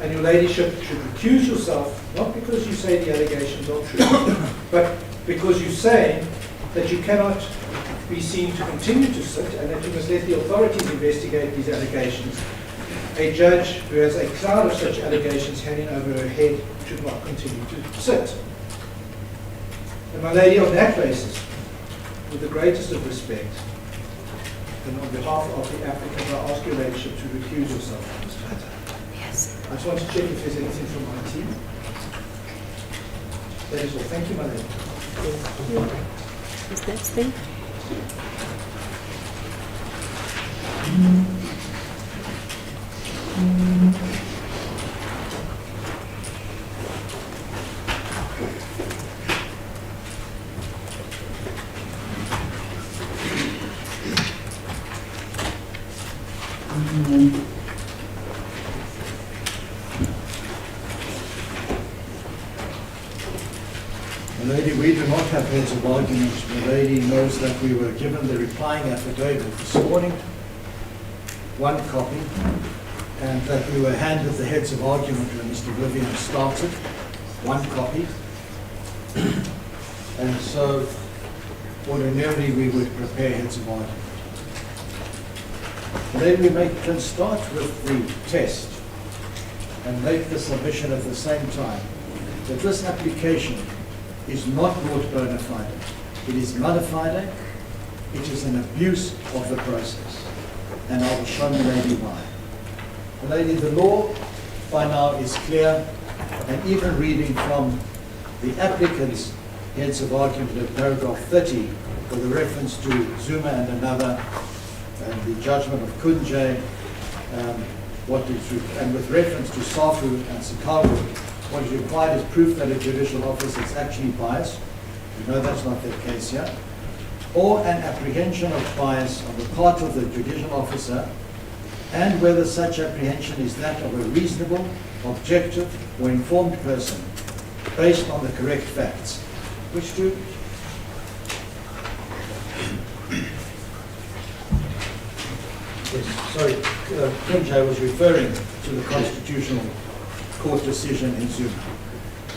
and your ladyship should recuse yourself, not because you say the allegations are true, but because you say that you cannot be seen to continue to sit and that you must let the authorities investigate these allegations. A judge who has a cloud of such allegations hanging over her head should not continue to sit. And my lady, on that basis, with the greatest of respect, and on behalf of the applicant, I ask your ladyship to recuse yourself from this matter. Yes. I just want to check if there's anything from my team. That is all. Thank you, my lady. Is that thing? The lady, we do not have heads of arguments. The lady knows that we were given the replying affidavit this morning, one copy, and that we were handed the heads of argument when Mr. Vivian started, one copy. And so ordinarily we would prepare heads of argument. Then we can start with the test and make the submission at the same time that this application is not brought bona fide. It is bona fide. It is an abuse of the process. And I will show the lady why. The lady, the law by now is clear, and even reading from the applicant's heads of argument at paragraph 30 with a reference to Zuma and another, and the judgment of Kunje, and with reference to Safu and Sikaru, what is required is proof that a judicial officer is actually biased. We know that's not the case here. Or an apprehension of bias on the part of the judicial officer, and whether such apprehension is that of a reasonable, objective, or informed person based on the correct facts. Which do? Yes, sorry, Kunje was referring to the Constitutional Court decision in Zuma.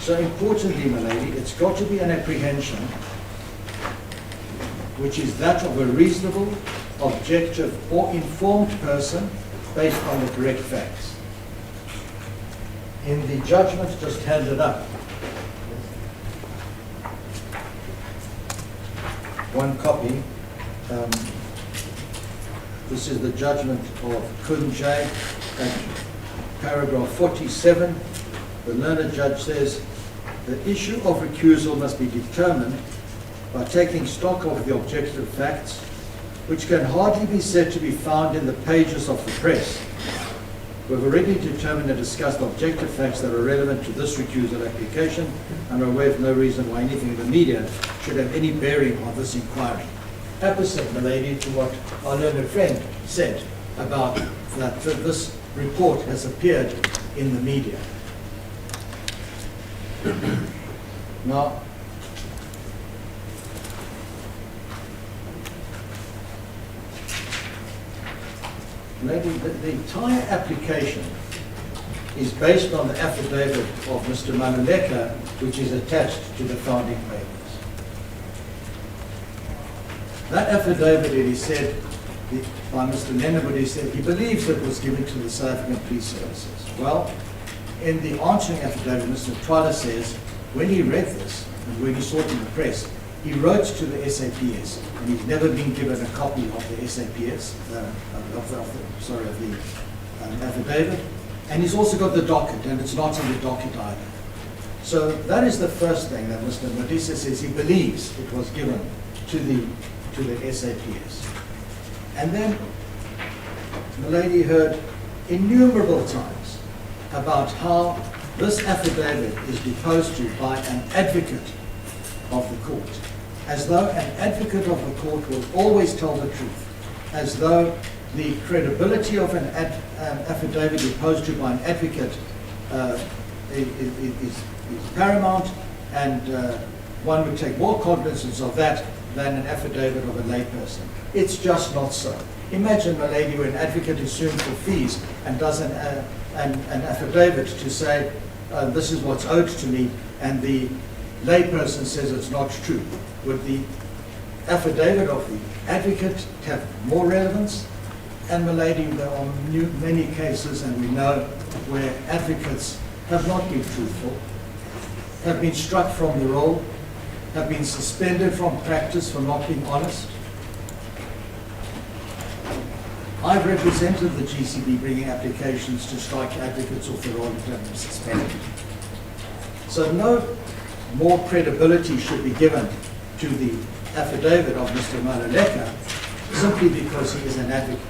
So importantly, my lady, it's got to be an apprehension which is that of a reasonable, objective, or informed person based on the correct facts. In the judgment just handed up, one copy, this is the judgment of Kunje at paragraph 47. The learned judge says, the issue of recusal must be determined by taking stock of the objective facts, which can hardly be said to be found in the pages of the press. We've already determined and discussed objective facts that are relevant to this recusal application, and are aware of no reason why anything in the media should have any bearing on this inquiry. Opposite, my lady, to what our learned friend said about that this report has appeared in the media. Now, lady, the entire application is based on the affidavit of Mr. Manuleka, which is attached to the founding papers. That affidavit, it is said, by Mr. Nennewood, he said he believes it was given to the South African Police Services. Well, in the answering affidavit, Mr. Twala says, when he read this, and when he saw it in the press, He wrote to the SAPS, and he's never been given a copy of the SAPS, of the affidavit. And he's also got the docket, and it's not in the docket either. So that is the first thing that Mr. Modise says he believes it was given to the SAPS. And then the lady heard innumerable times about how this affidavit is deposed to by an advocate of the court, as though an advocate of the court will always tell the truth, as though the credibility of an affidavit deposed to by an advocate is paramount, and one would take more cognizance of that than an affidavit of a layperson. It's just not so. Imagine a lady where an advocate is sued for fees and does an affidavit to say, this is what's owed to me, and the layperson says it's not true. Would the affidavit of the advocate have more relevance? And milady, there are many cases, and we know, where advocates have not been truthful, have been struck from the role, have been suspended from practice for not being honest. I've represented the GCB bringing applications to strike advocates off the role and have them suspended. So no more credibility should be given to the affidavit of Mr. Maluleka simply because he is an advocate.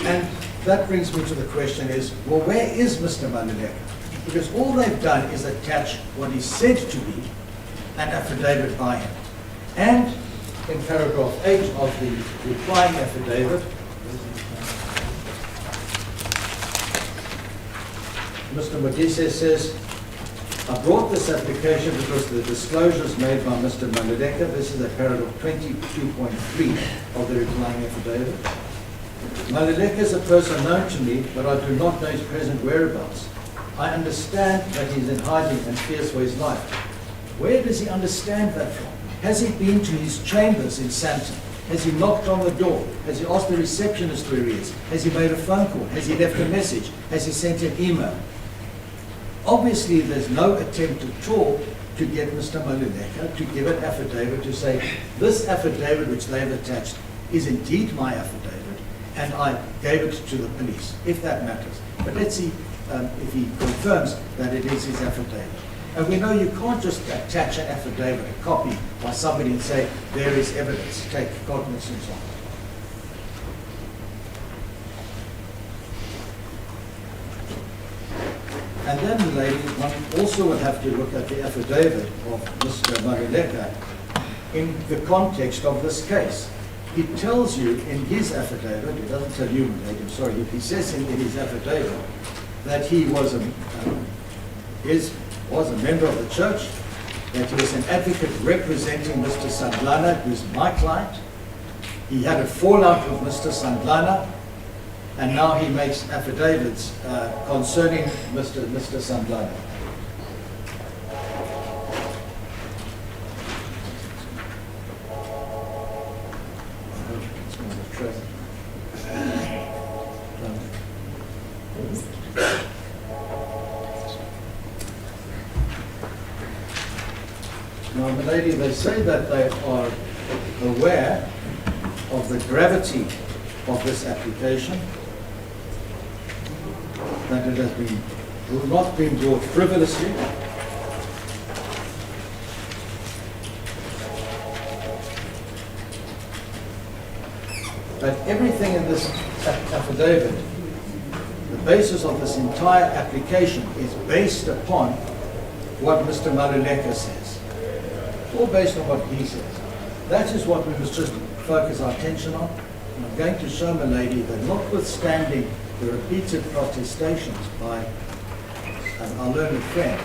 And that brings me to the question is, well, where is Mr. Maluleka? Because all they've done is attach what is said to be an affidavit by him. And in paragraph 8 of the replying affidavit, Mr. Modise says, I brought this application because the disclosures made by Mr. Maluleka, this is a paragraph 22.3 of the replying affidavit. Maluleka is a person known to me, but I do not know his present whereabouts. I understand that he's in hiding and fears for his life. Where does he understand that from? Has he been to his chambers in Sandton? Has he knocked on the door? Has he asked the receptionist where he is? Has he made a phone call? Has he left a message? Has he sent an email? Obviously, there's no attempt at all to get Mr. Maluleka to give an affidavit to say, this affidavit which they've attached is indeed my affidavit, and I gave it to the police, if that matters. But let's see if he confirms that it is his affidavit. And we know you can't just attach an affidavit, a copy, by somebody and say, there is evidence, take cognizance of it. And then, ladies, one also would have to look at the affidavit of Mr. Maluleka in the context of this case. He tells you in his affidavit, he doesn't tell you, lady, I'm sorry, he says in his affidavit that he was a member of the church, that he was an advocate representing Mr. Sandlana, who's my client. He had a fallout with Mr. Sandlana, and now he makes affidavits concerning Mr. Sandlana. Now, milady, they say that they are aware of the gravity of this application, that it has not been brought frivolously, that everything in this affidavit, the basis of this entire application, is based upon what Mr. Maluleka says. It's all based on what he says. That is what we must just focus our attention on. And I'm going to show my lady that notwithstanding the repeated protestations by our learned friend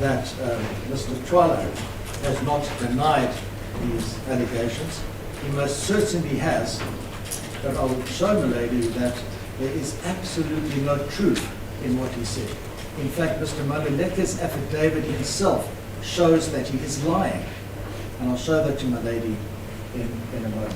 that Mr. Twala has not denied these allegations, he most certainly has, but I will show my lady that there is absolutely no truth in what he said. In fact, Mr. Maluleka's affidavit himself shows that he is lying. And I'll show that to my lady in a moment.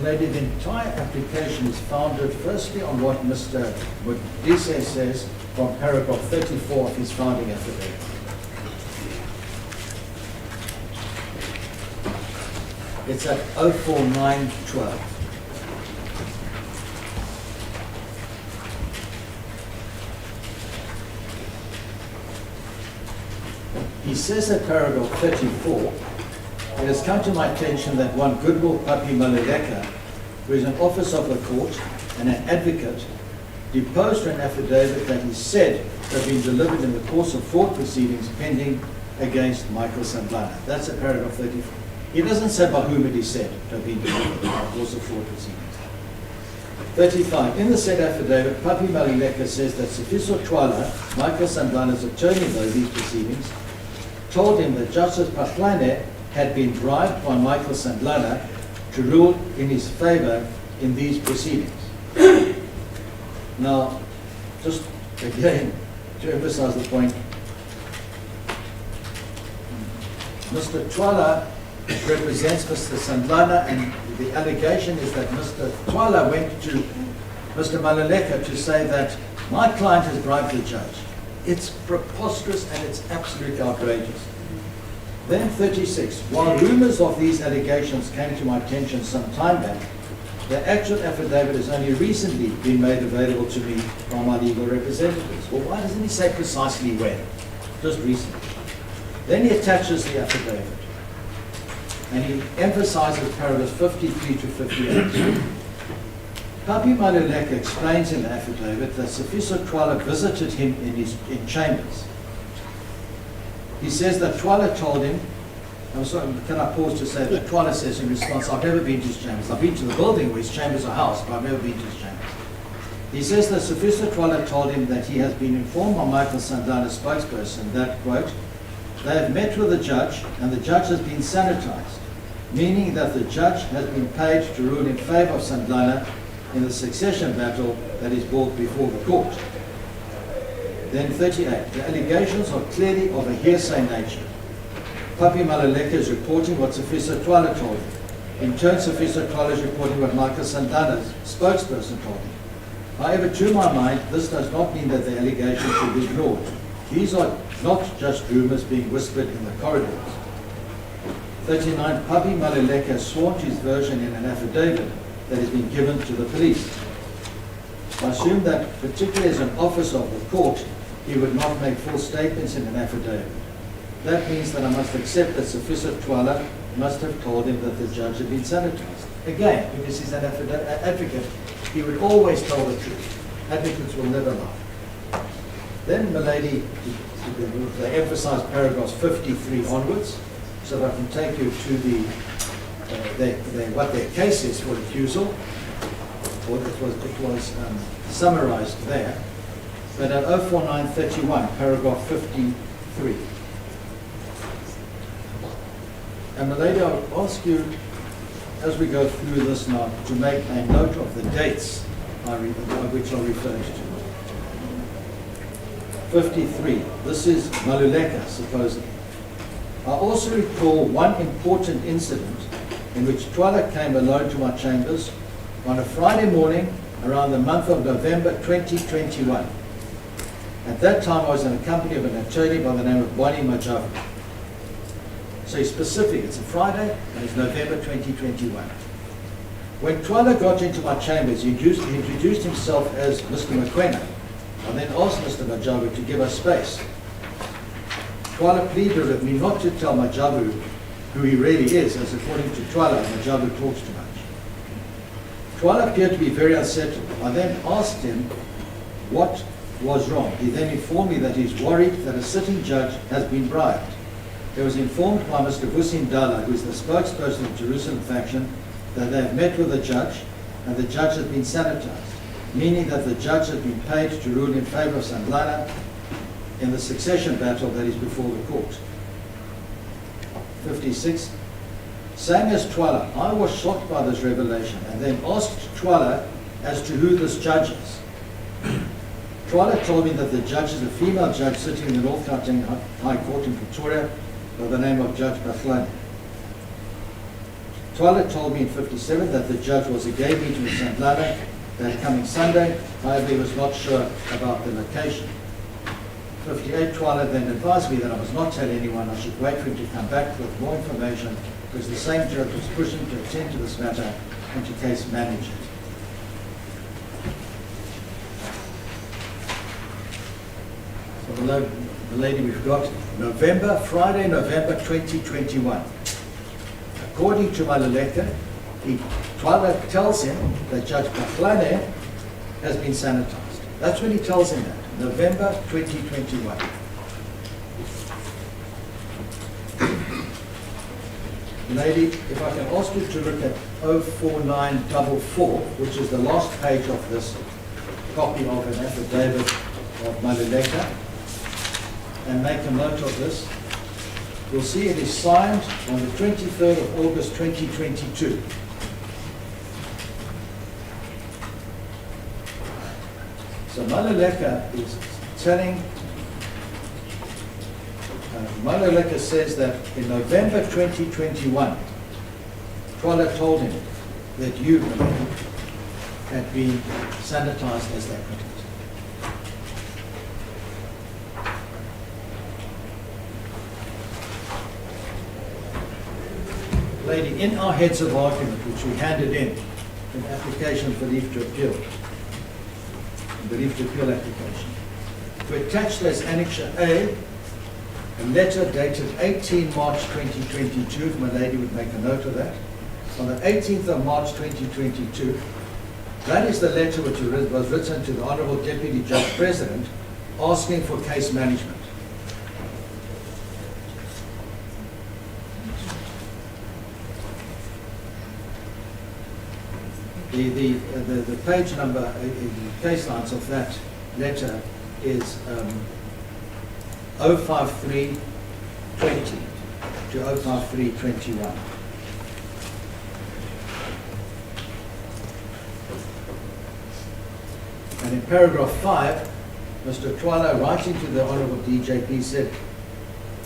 Lady, the entire application is founded firstly on what Mr. Modise says from paragraph 34 of his founding affidavit. It's at 04912. He says at paragraph 34, it has come to my attention that one Goodwill Papi Maluleka, who is an officer of the court and an advocate, deposed an affidavit that he said had been delivered in the course of fraud proceedings pending against Michael Sandlana. That's at paragraph 34. He doesn't say by whom it is said to have been delivered in the course of fraud proceedings. 35. In the said affidavit, Papi Maluleka says that Sifiso Twala, Michael Sandlana's attorney though these proceedings, told him that Justice Pahlane had been bribed by Michael Sandlana to rule in his favor in these proceedings. Now, just again, to emphasize the point, Mr. Twala represents Mr. Sandlana, and the allegation is that Mr. Twala went to Mr. Maluleka to say that my client has bribed the judge. It's preposterous and it's absolutely outrageous. Then 36, while rumors of these allegations came to my attention some time back, the actual affidavit has only recently been made available to me by my legal representatives. Well, why doesn't he say precisely when? Just recently. Then he attaches the affidavit, and he emphasizes paragraphs 53 to 58. Papi Maluleka explains in the affidavit that Sifiso Twala visited him in chambers. He says that Twala told him, I'm sorry, can I pause to say that Twala says in response, I've never been to his chambers. I've been to the building where his chambers are housed, but I've never been to his chambers. He says that Sifiso Twala told him that he has been informed by Michael Sandlana's spokesperson that, quote, they have met with the judge and the judge has been sanitized, meaning that the judge has been paid to rule in favor of Sandlana in the succession battle that is brought before the court. Then 38, the allegations are clearly of a hearsay nature. Papi Maluleka is reporting what Sifiso Twala told him. In turn, Sifiso Twala is reporting what Michael Sandlana's spokesperson told him. However, to my mind, this does not mean that the allegations should be ignored. These are not just rumors being whispered in the corridors. 39, Papi Maluleka has sworn to his version in an affidavit that has been given to the police. I assume that, particularly as an officer of the court, he would not make full statements in an affidavit. That means that I must accept that Sifiso Twala must have told him that the judge had been sanitized. Again, because he's an advocate, he would always tell the truth. Advocates will never lie. Then, milady, they emphasize paragraphs 53 onwards, so that I can take you to what their case is for accusal. Or it was summarized there. But at 04931, paragraph 53. And milady, I'll ask you, as we go through this now, to make a note of the dates which are referred to. 53, this is Maluleka, supposedly. I also recall one important incident in which Twala came alone to my chambers on a Friday morning around the month of November 2021. At that time, I was in the company of an attorney by the name of Bwani Majavu. So he's specific, it's a Friday, and it's November 2021. When Twala got into my chambers, he introduced himself as Mr. Mokoena, and then asked Mr. Majavu to give us space. Twala pleaded with me not to tell Majavu who he really is, as according to Twala, Majavu talks too much. Twala appeared to be very unsettled. I then asked him what was wrong. He then informed me that he's worried that a sitting judge has been bribed. He was informed by Mr. Vusin Dala, who is the spokesperson of the Jerusalem faction, that they have met with the judge and the judge has been sanitized, meaning that the judge has been paid to rule in favor of Sandlana in the succession battle that is before the court. 56. Saying as Twala, I was shocked by this revelation and then asked Twala as to who this judge is. Twala told me that the judge is a female judge sitting in the North Gauteng High Court in Pretoria by the name of Judge Pahlane. Twala told me in 57 that the judge was a gay meeting with St. Lana that coming Sunday, however, he was not sure about the location. 58, Twala then advised me that I must not tell anyone, I should wait for him to come back with more information, because the same judge was pushing to attend to this matter and to case manage it. So the lady we've got, Friday, November 2021. According to Maluleka, Twala tells him that Judge Pahlane has been sanitized. That's when he tells him that, November 2021. Lady, if I can ask you to look at 04944, which is the last page of this copy of an affidavit of Maluleka, and make a note of this. You'll see it is signed on the 23rd of August 2022. So Maluleka is telling, Maluleka says that in November 2021, Twala told him that you had been sanitized, as they put it. Lady, in our heads of argument, which we handed in application for leave to appeal, the leave to appeal application, we attached as Annexure A a letter dated 18 March 2022, if my lady would make a note of that. On the 18th of March 2022, that is the letter which was written to the Honourable Deputy Judge President asking for case management. The page number, the case lines of that letter is 05320 to 05321. And in paragraph 5, Mr. Twala, writing to the Honourable DJP, said,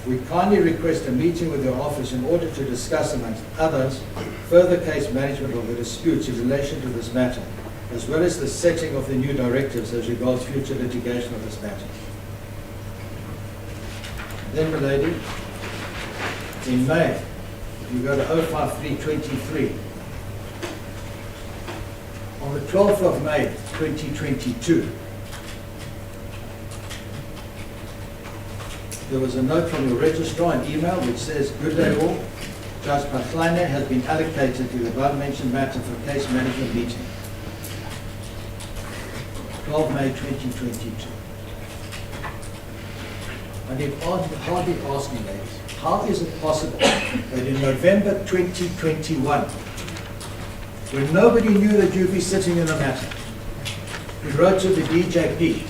"We kindly request a meeting with your office in order to discuss, amongst others, further case management of the disputes in relation to this matter, as well as the setting of the new directives as regards future litigation of this matter." Then, milady, in May, if you go to 05323, on the 12th of May 2022, there was a note from your registrar, an email, which says, "Good day all. Judge Pahlane has been allocated to the above-mentioned matter for case management meeting." 12 May 2022. And you'd hardly ask me, ladies, how is it possible that in November 2021, when nobody knew that you'd be sitting in a matter, he wrote to the DJP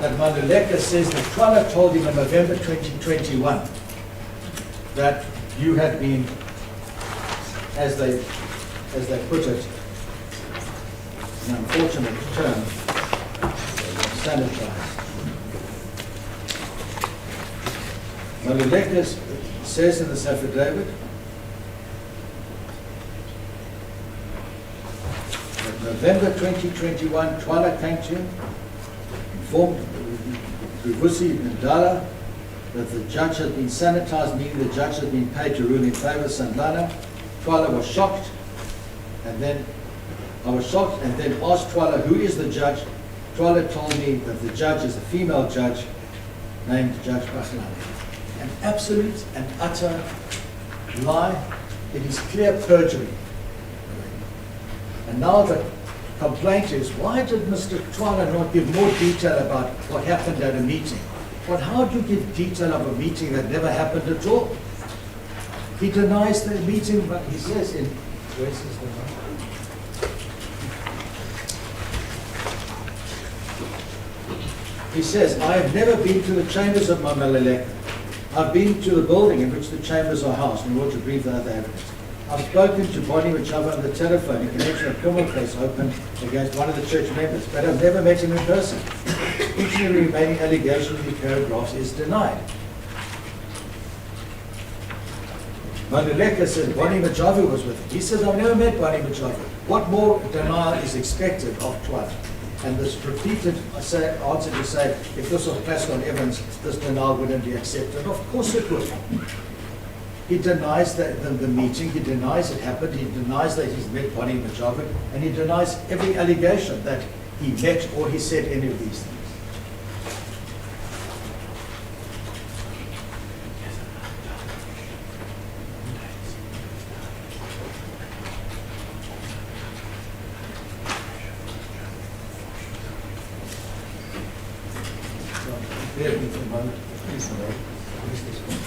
that Maluleka says that Twala told him in November 2021 that you had been, as they put it, an unfortunate term, sanitized. Maluleka says in this affidavit that November 2021, Twala came to him, informed Vusi Ndala that the judge had been sanitized, meaning the judge had been paid to rule in favor of St. Lana. Twala was shocked, and then I was shocked, and then asked Twala, "Who is the judge?" Twala told me that the judge is a female judge named Judge Pahlane. An absolute and utter lie. It is clear perjury. And now the complaint is, why did Mr. Twala not give more detail about what happened at a meeting? But how do you give detail of a meeting that never happened at all? He denies the meeting, but he says in, where is this one? He says, "I have never been to the chambers of Maluleka. I've been to the building in which the chambers are housed in order to brief the other evidence. I've spoken to Bonnie Wichava on the telephone in connection with a criminal case opened against one of the church members, but I've never met him in person. Each of the remaining allegations in these paragraphs is denied." Maluleka said Bonnie Majavu was with him. He says, I've never met Bonnie Majavu. What more denial is expected of Twala? And this repeated answer to say, if this was placed on evidence, this denial wouldn't be accepted. Of course it would. He denies the meeting, he denies it happened, he denies that he's met Bonnie Majavu, and he denies every allegation that he met or he said any of these things. Bear with me for a moment, please, Lord. Where's this one?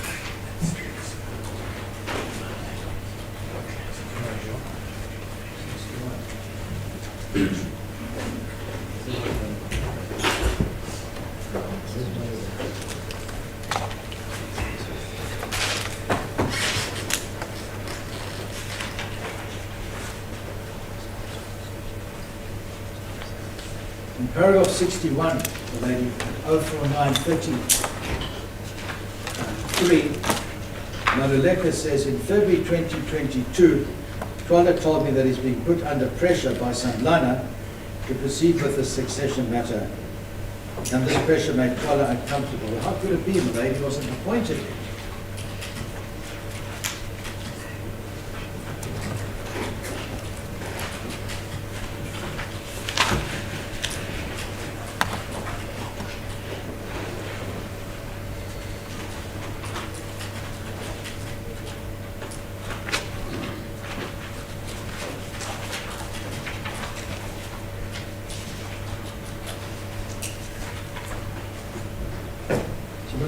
In paragraph 61, the lady, 04933, Maluleka says, in February 2022, Twala told me that he's being put under pressure by Sandlana to proceed with the succession matter. And this pressure made Twala uncomfortable. Well, how could it be? The lady wasn't appointed yet.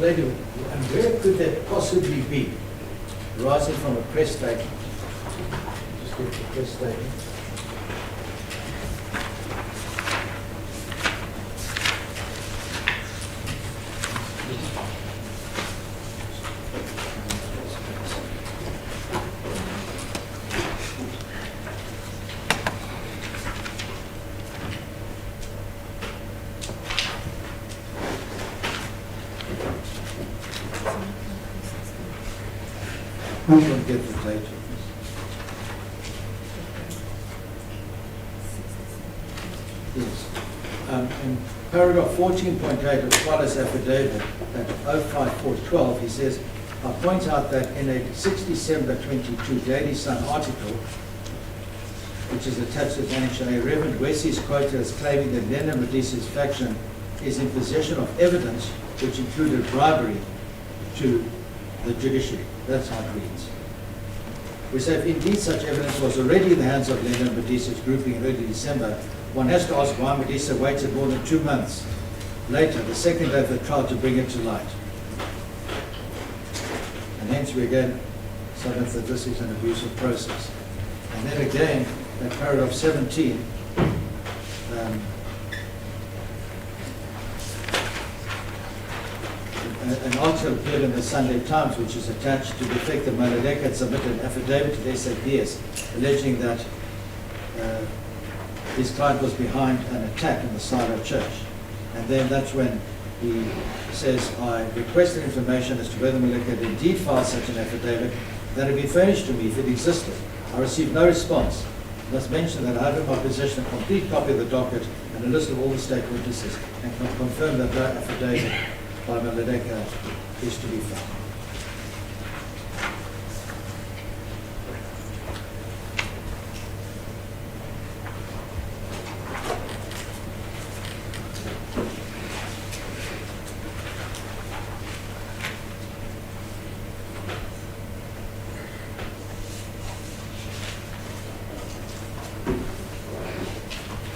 And where could that possibly be, rising from a press statement? Just get the press statement. We will get it later. Yes. In paragraph 14.8 of Twala's affidavit at 05412, he says, I point out that in a 6 December 22 Daily Sun article, which is attached as Annex A, Reverend Wesley is quoted as claiming that Leonard Medice's faction is in possession of evidence which included bribery to the judiciary. That's how it reads. We say if indeed such evidence was already in the hands of Leonard Medice's grouping in early December, one has to ask why Medice waited more than 2 months later, the second day of the trial, to bring it to light. And hence we again submit that this is an abusive process. And then again, in paragraph 17, an article appeared in the Sunday Times, which is attached to the effect that Maluleka had submitted an affidavit to the SAPS alleging that his client was behind an attack in the Silo Church. And then that's when he says, I requested information as to whether Maluleka had indeed filed such an affidavit that had been furnished to me if it existed. I received no response. I must mention that I have in my possession a complete copy of the docket and a list of all the state witnesses, and can confirm that no affidavit by Maluleka is to be found.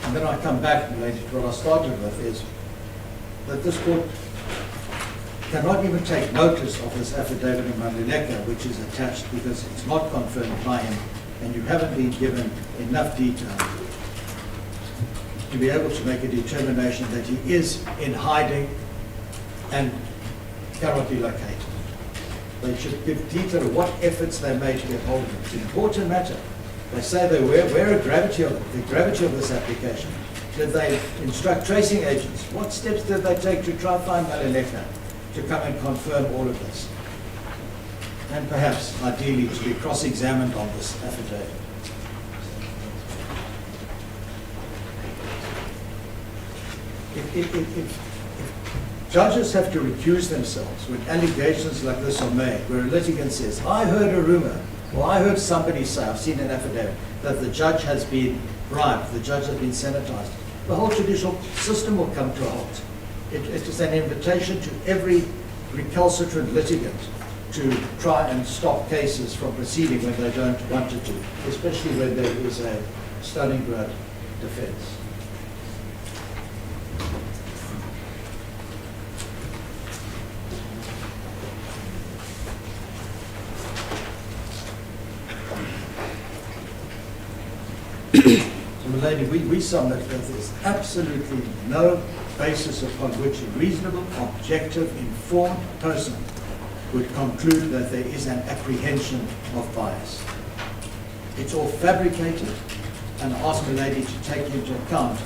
And then I come back related to what I started with, is that this court cannot even take notice of this affidavit in Maluleka, which is attached, because it's not confirmed by him, and you haven't been given enough detail to be able to make a determination that he is in hiding and cannot be located. They should give detail of what efforts they made to get hold of him. It's an important matter. They say they were aware of the gravity of this application. Did they instruct tracing agents? What steps did they take to try and find Maluleka to come and confirm all of this? and perhaps ideally to be cross-examined on this affidavit. If judges have to recuse themselves when allegations like this are made, where a litigant says, I heard a rumor, or I heard somebody say, I've seen an affidavit, that the judge has been bribed, the judge has been sanitized, the whole judicial system will come to a halt. It is an invitation to every recalcitrant litigant to try and stop cases from proceeding when they don't want it to, especially when there is a Stalingrad defense. So, Milady, we submit that there's absolutely no basis upon which a reasonable, objective, informed person would conclude that there is an apprehension of bias. It's all fabricated, and I ask Milady to take into account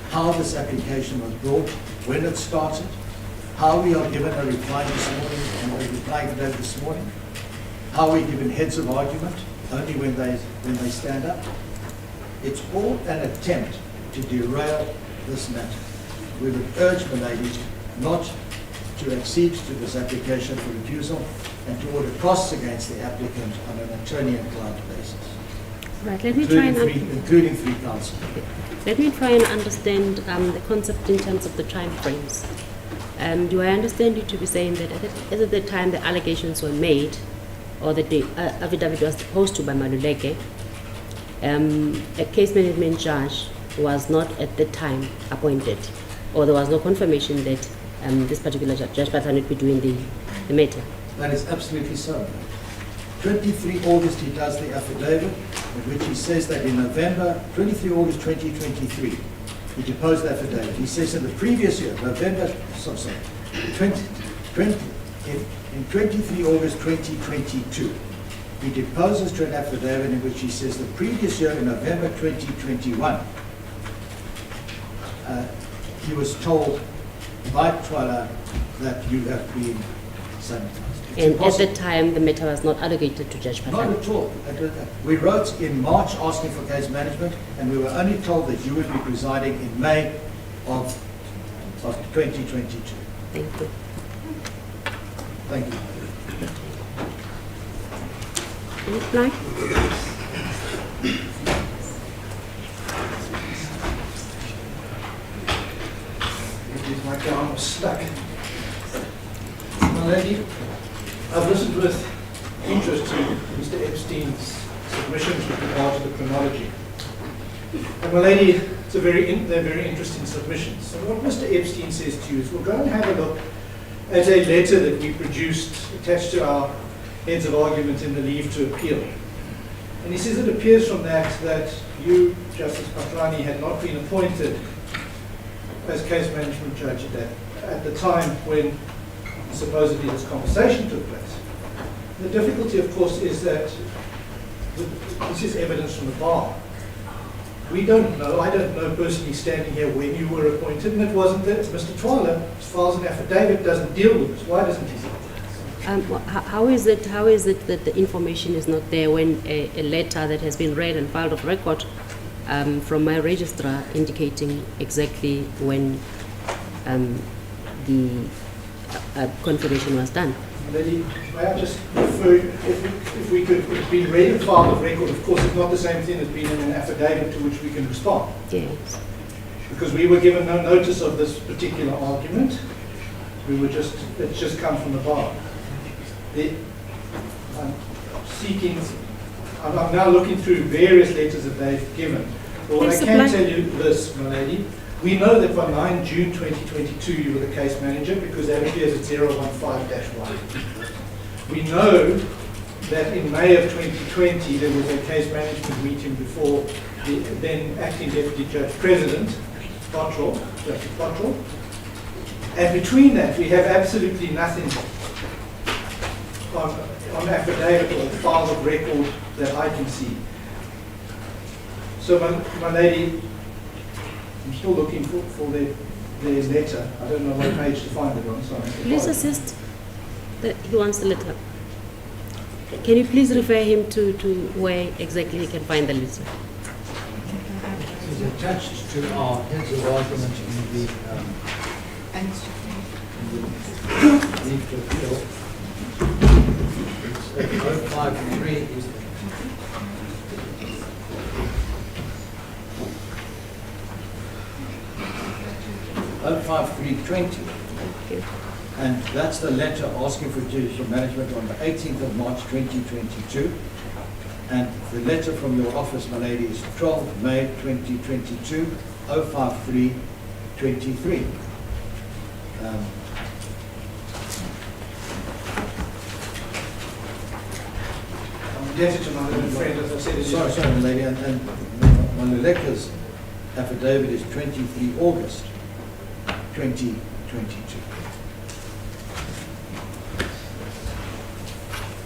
how this application was brought, when it started, how we are given a reply this morning and a reply today this morning, how we're given heads of argument only when they stand up. It's all an attempt to derail this matter. We would urge Milady not to accede to this application for refusal and to order costs against the applicant on an attorney and client basis. Right, let me try and including three counsel. let me try and understand the concept in terms of the time frames. Do I understand you to be saying that at the time the allegations were made, or that the affidavit was posed to by Maluleke, a case management judge was not at the time appointed, or there was no confirmation that this particular judge would be doing the matter? That is absolutely so. 23 August he does the affidavit in which he says that in November, 23 August 2023, he deposed the affidavit. He says in the previous year, November, in 23 August 2022, he deposes to an affidavit in which he says the previous year, in November 2021, he was told by Twala that you have been sanitized. And at the time, the matter was not allocated to Judge Not Pathan? at all. We wrote in March asking for case management, and we were only told that you would be presiding in May of 2022. Thank you. Thank you. Reply? My arm was stuck. My lady, I've listened with interest to Mr. Epstein's submissions with regard to the chronology. And my lady, they're very interesting submissions. So what Mr. Epstein says to you is, we'll go and have a look at a letter that we produced attached to our heads of argument in the leave to appeal. And he says it appears from that you, Justice Patrani, had not been appointed as case management judge at the time when supposedly this conversation took place. The difficulty, of course, is that this is evidence from the bar. We don't know, I don't know personally standing here when you were appointed, and it wasn't that Mr. Twala files an affidavit, doesn't deal with this. Why doesn't he? How is it that the information is not there when a letter that has been read and filed of record from my registrar indicating exactly when the confirmation was done? Lady, may I just refer, if we could, it's been read and filed of record, of course it's not the same thing as being in an affidavit to which we can respond. Yes. Because we were given no notice of this particular argument. It's just come from the bar. I'm now looking through various letters that they've given. But what I can tell you this, my lady, we know that by 9 June 2022 you were the case manager because that appears at 015-1. We know that in May of 2020 there was a case management meeting before the then acting Deputy Judge President, Justice Bottrell. And between that we have absolutely nothing on affidavit or files of record that I can see. So my lady, I'm still looking for their letter. I don't know what page to find it on. Sorry. Please assist. He wants the letter. Can you please refer him to where exactly he can find the letter? It's attached to our heads of argument in the leave to appeal. It's 053 is 05320. Okay. And that's the letter asking for judicial management on the 18th of March 2022. And the letter from your office, my lady, is 12 May 2022, 05323. I'm indebted to my learned friend, as I said. Sorry, my lady, and Maluleka's affidavit is 23 August 2022.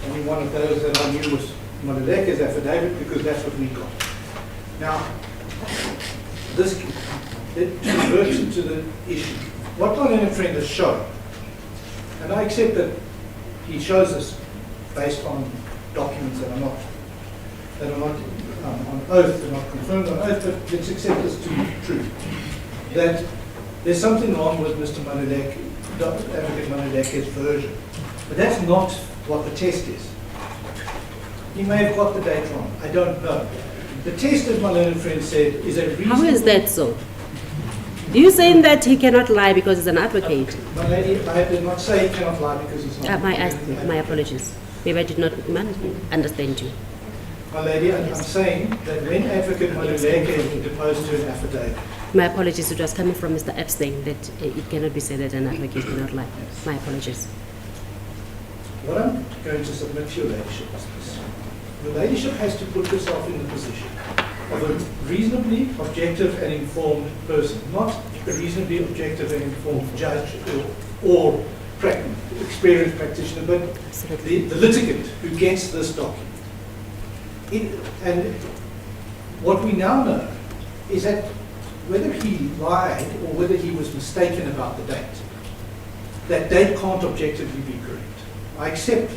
Only one of those that I knew was Maluleka's affidavit, because that's what we got. Now, this diverts into the issue. What my learned friend has shown, and I accept that he shows us based on documents that are not on oath, they're not confirmed on oath, but let's accept this to be true, that there's something wrong with Mr. Maluleka, Advocate Maluleka's version. But that's not what the test is. He may have got the date wrong, I don't know. The test, as my learned friend said, is a reasonable... How is that so? You saying that he cannot lie because he's an advocate? My lady, I did not say he cannot lie because he's not. My apologies. Maybe I did not understand you. My lady, I'm saying that when Advocate Maluleka is deposed to an affidavit, My apologies. It was coming from Mr. Epstein that it cannot be said that an advocate cannot lie. My apologies. what I'm going to submit to your ladyship is this. The ladyship has to put herself in the position of a reasonably objective and informed person, not a reasonably objective and informed judge or experienced practitioner, but the litigant who gets this document. And what we now know is that whether he lied or whether he was mistaken about the date, that date can't objectively be correct. I accept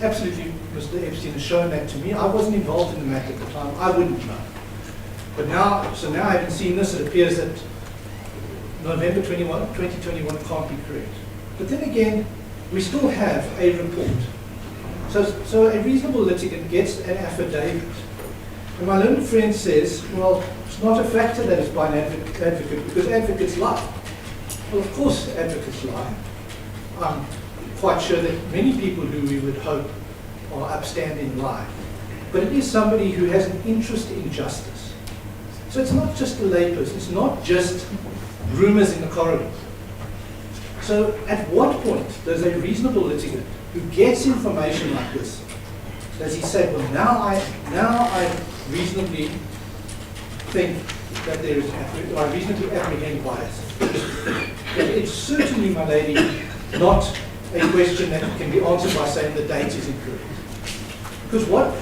absolutely Mr. Epstein has shown that to me. I wasn't involved in the matter at the time. I wouldn't know. But now, having seen this, it appears that November 2021 can't be correct. But then again, we still have a report. So a reasonable litigant gets an affidavit. And my learned friend says, well, it's not a factor that it's by an advocate because advocates lie. Well, of course advocates lie. I'm quite sure that many people who we would hope are upstanding lie. But it is somebody who has an interest in justice. So it's not just a layperson, it's not just rumors in the corridors. So at what point does a reasonable litigant who gets information like this, does he say, well, now I reasonably think that there is, I reasonably apprehend bias. It's certainly, my lady, not a question that can be answered by saying the date is incorrect. Because what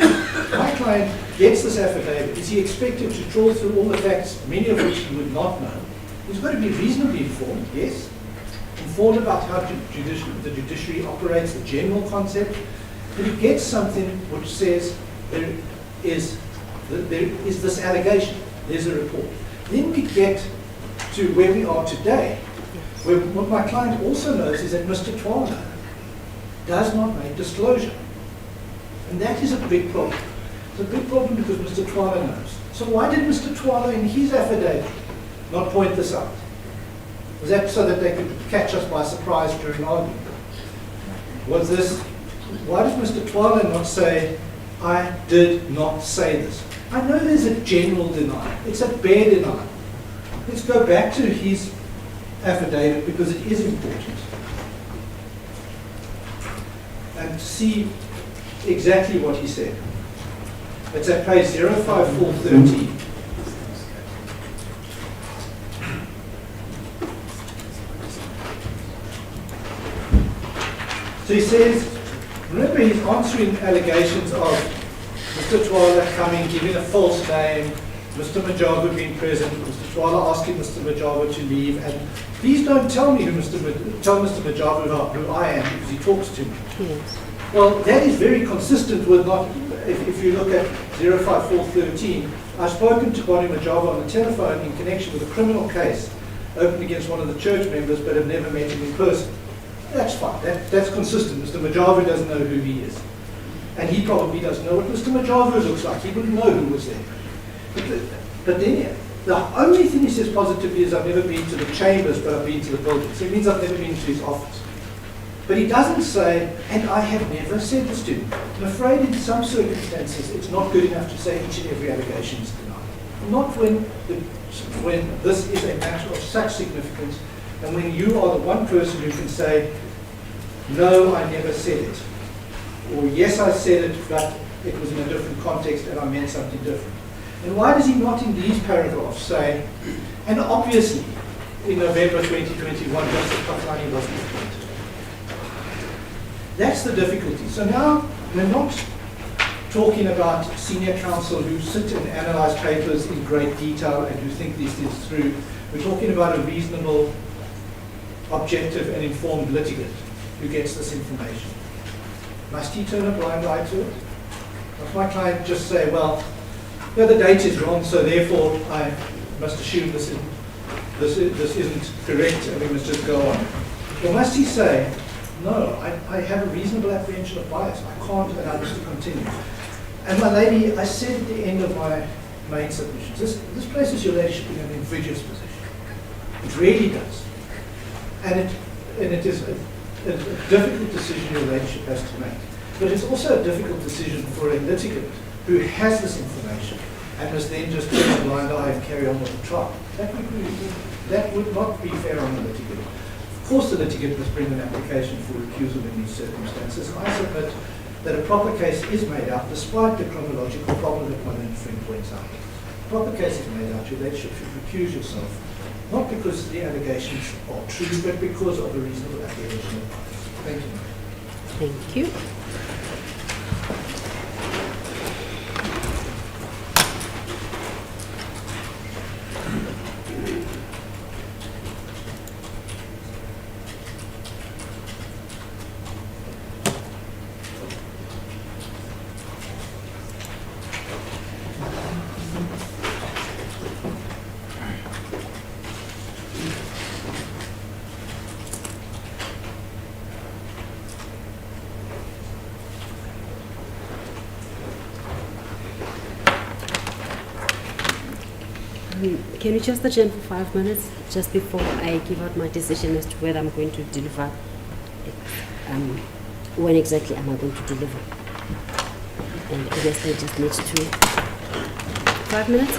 my client gets this affidavit is he expected to trawl through all the facts, many of which he would not know. He's got to be reasonably informed, yes, informed about how the judiciary operates, the general concept, but he gets something which says there is this allegation, there's a report. Then we get to where we are today, where what my client also knows is that Mr. Twala does not make disclosure. And that is a big problem. It's a big problem because Mr. Twala knows. So why did Mr. Twala in his affidavit not point this out? Was that so that they could catch us by surprise during argument? Was this, why did Mr. Twala not say, I did not say this? I know there's a general denial. It's a bare denial. Let's go back to his affidavit because it is important. And see exactly what he said. It's at page 05413. So he says, remember he's answering allegations of Mr. Twala coming, giving a false name, Mr. Majabu being present, Mr. Twala asking Mr. Majabu to leave, and please don't tell me tell Mr. Majabu who I am because he talks to me. Yes. Well, that is very consistent with not, if you look at 05413, I've spoken to Bonnie Majava on the telephone in connection with a criminal case opened against one of the church members, but have never met him in person. That's fine. That's consistent. Mr. Majava doesn't know who he is. And he probably doesn't know what Mr. Majava looks like. He wouldn't know who was there. But then the only thing he says positively is I've never been to the chambers, but I've been to the building. So it means I've never been to his office. But he doesn't say, and I have never said this to him. I'm afraid in some circumstances it's not good enough to say each and every allegation is denied. Not when this is a matter of such significance, and when you are the one person who can say, no, I never said it. Or yes, I said it, but it was in a different context and I meant something different. And why does he not in these paragraphs say, and obviously in November 2021, Justice Patlani wasn't appointed. That's the difficulty. So now we're not talking about senior counsel who sit and analyze papers in great detail and who think these things through. We're talking about a reasonable, objective and informed litigant who gets this information. Must he turn a blind eye to it? Must my client just say, well, yeah, the date is wrong, so therefore I must assume this isn't correct and we must just go on? Or must he say, no, I have a reasonable apprehension of bias. I can't allow this to continue. And my lady, I said at the end of my main submissions, this places your ladyship in an invidious position. It really does. And it is a difficult decision your ladyship has to make. But it's also a difficult decision for a litigant who has this information and must then just turn a blind eye and carry on with the trial. That would not be fair on the litigant. Of course the litigant must bring an application for recusal in these circumstances. I submit that a proper case is made out despite the chronological problem that my friend points out. A proper case is made out, your ladyship should recuse yourself, not because the allegations are true, but because of a reasonable apprehension of bias. Thank you. Thank you. Can we just adjourn for 5 minutes just before I give out my decision as to whether I'm going to deliver? When exactly am I going to deliver? And I guess I just need to 5 minutes.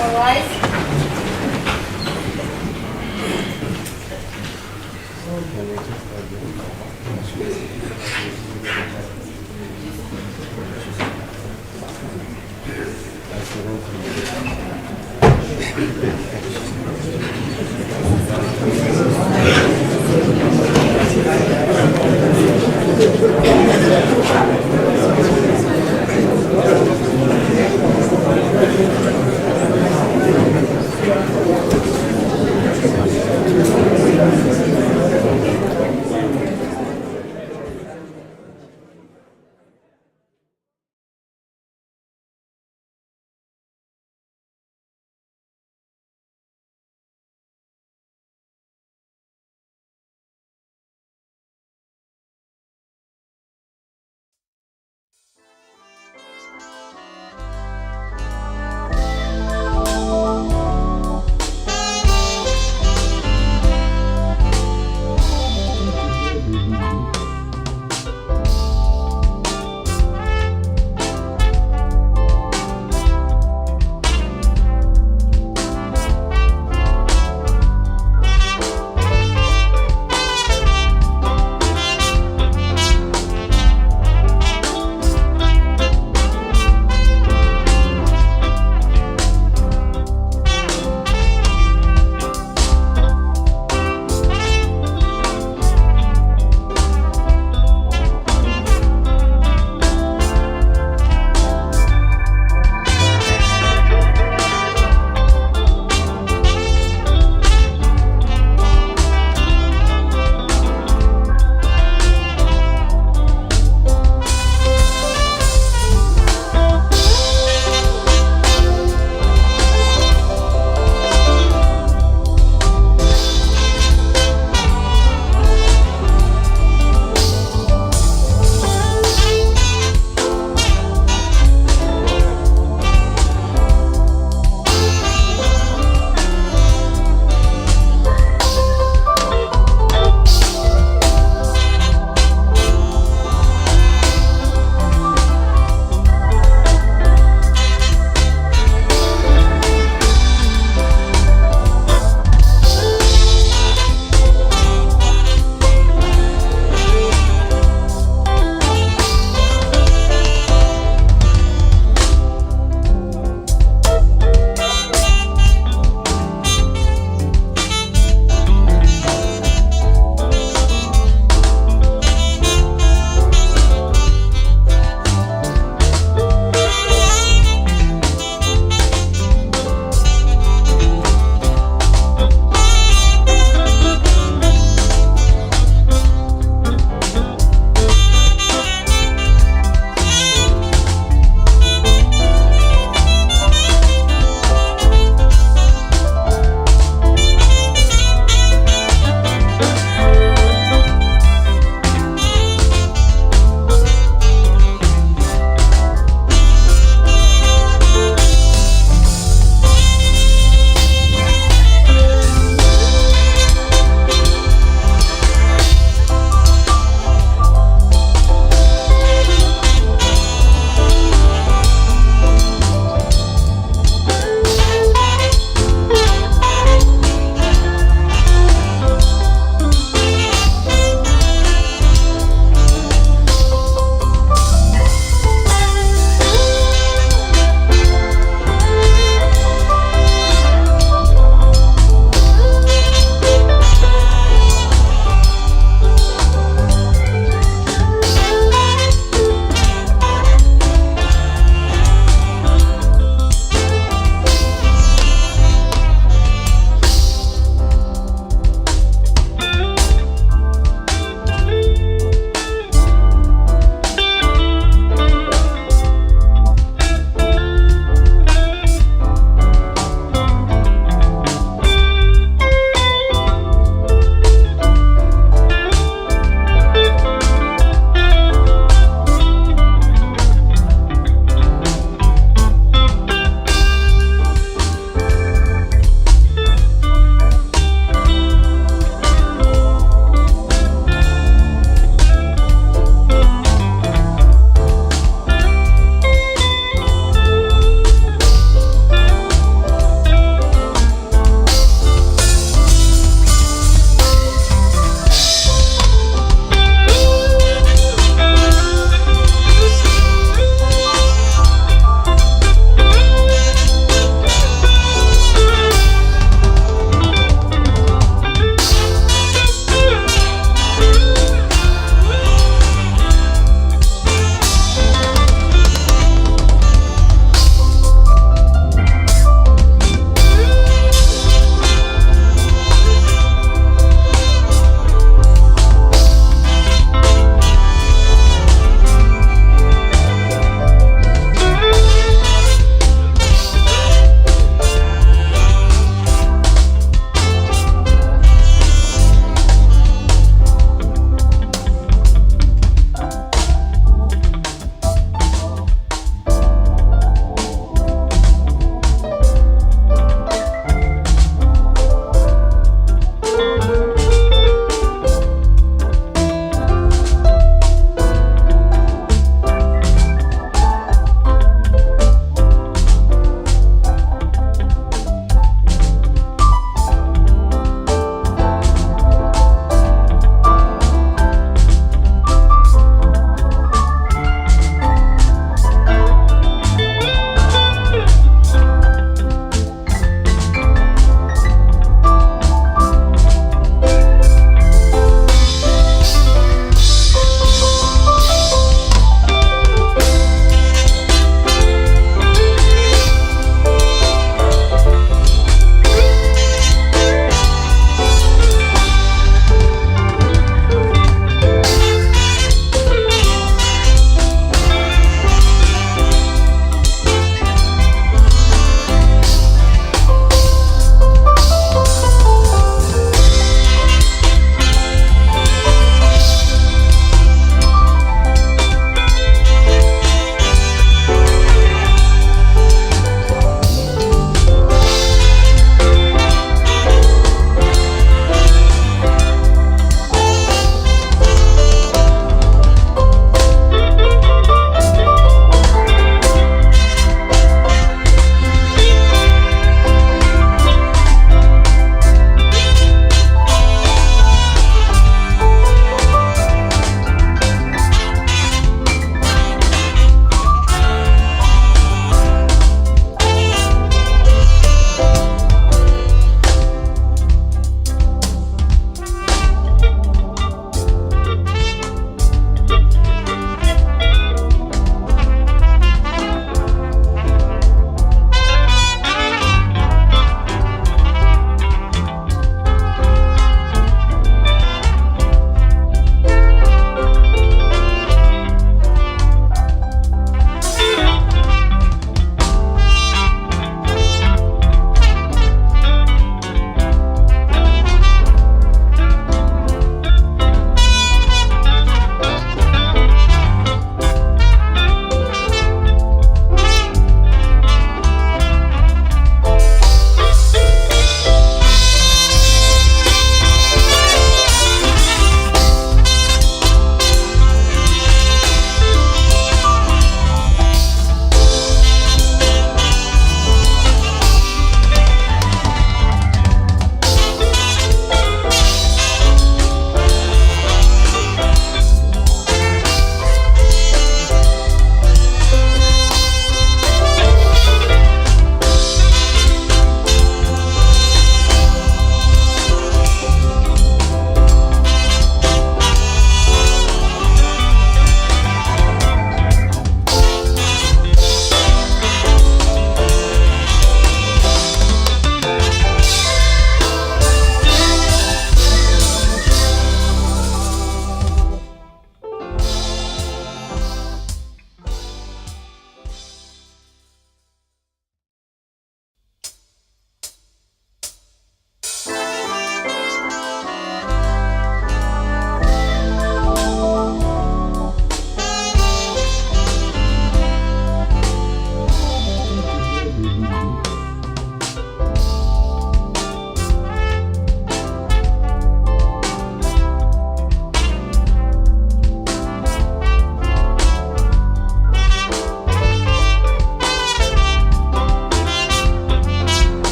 All right.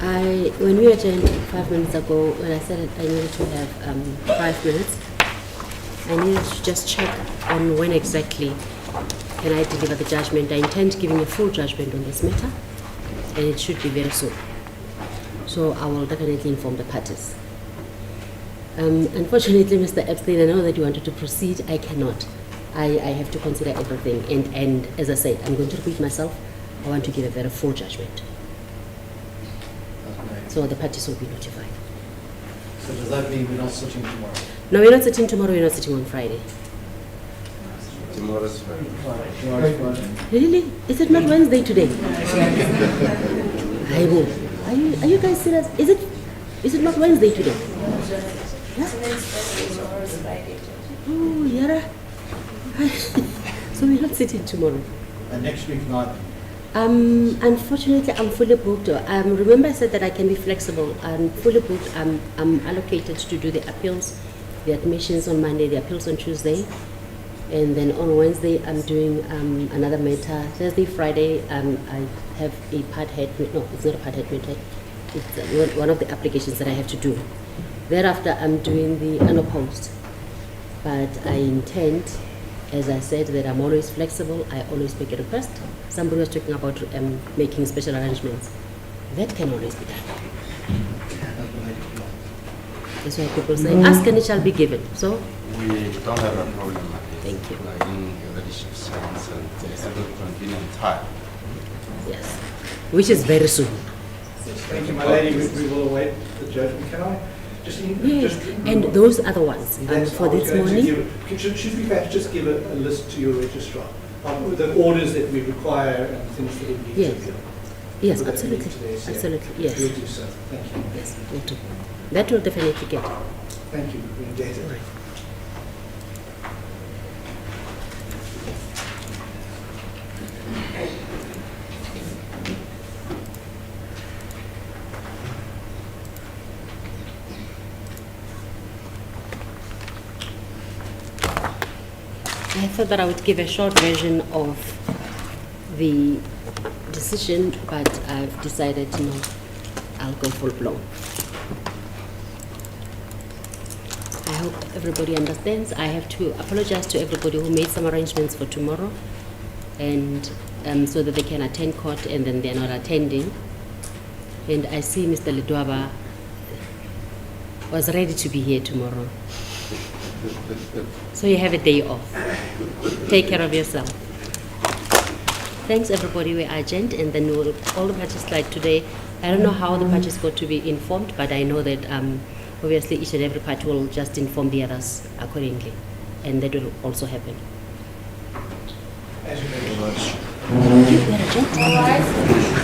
When we adjourned 5 minutes ago, when I said I needed to have 5 minutes, I needed to just check on when exactly can I deliver the judgment. I intend giving a full judgment on this matter, and it should be very soon. So I will definitely inform the parties. Unfortunately, Mr. Epstein, I know that you wanted to proceed. I cannot. I have to consider everything. And as I said, I'm going to repeat myself. I want to give a very full judgment. So the parties will be notified. So does that mean we're not sitting tomorrow? No, we're not sitting tomorrow. We're not sitting on Friday. Tomorrow's Friday. Tomorrow's Friday. Really? Is it not Wednesday today? I will. Are you guys serious? Is it not Wednesday today? Today's Thursday, tomorrow's Friday. Oh, Yara. So we're not sitting tomorrow. And next week night? Unfortunately, I'm fully booked. Remember I said that I can be flexible. I'm fully booked. I'm allocated to do the appeals, the admissions on Monday, the appeals on Tuesday. And then on Wednesday, I'm doing another matter. Thursday, Friday, I have a part head. No, it's not a part head matter. It's one of the applications that I have to do. Thereafter, I'm doing the unopposed. But I intend, as I said, that I'm always flexible. I always make a request. Somebody was talking about making special arrangements. That can always be done. That's why people say, ask and it shall be given. So, We don't have a problem. Thank you. In the leadership sense and every convenient time. yes, which is very soon. Thank you, my lady. We will await the judgment. Can I just... Yes, and those are the ones. That's For I was this going to morning, give- Should we perhaps just give a list to your registrar of the orders that we require and things that we need Yes. to appeal? yes, Would that be absolutely, today's, yeah? absolutely, yes, We'll do so. Thank you. yes, we'll do. That will definitely get. Thank you. We're indebted. I thought that I would give a short version of the decision, but I've decided no, I'll go full blown. I hope everybody understands. I have to apologize to everybody who made some arrangements for tomorrow, and so that they can attend court and then they're not attending. And I see Mr. Lidwaba was ready to be here tomorrow. So you have a day off. Take care of yourself. Thanks everybody, we are adjourned, and then we'll, all the parties like today, I don't know how the parties got to be informed, but I know that obviously each and every party will just inform the others accordingly, and that will also happen. As you mentioned. Thank you, we are adjourned. All right.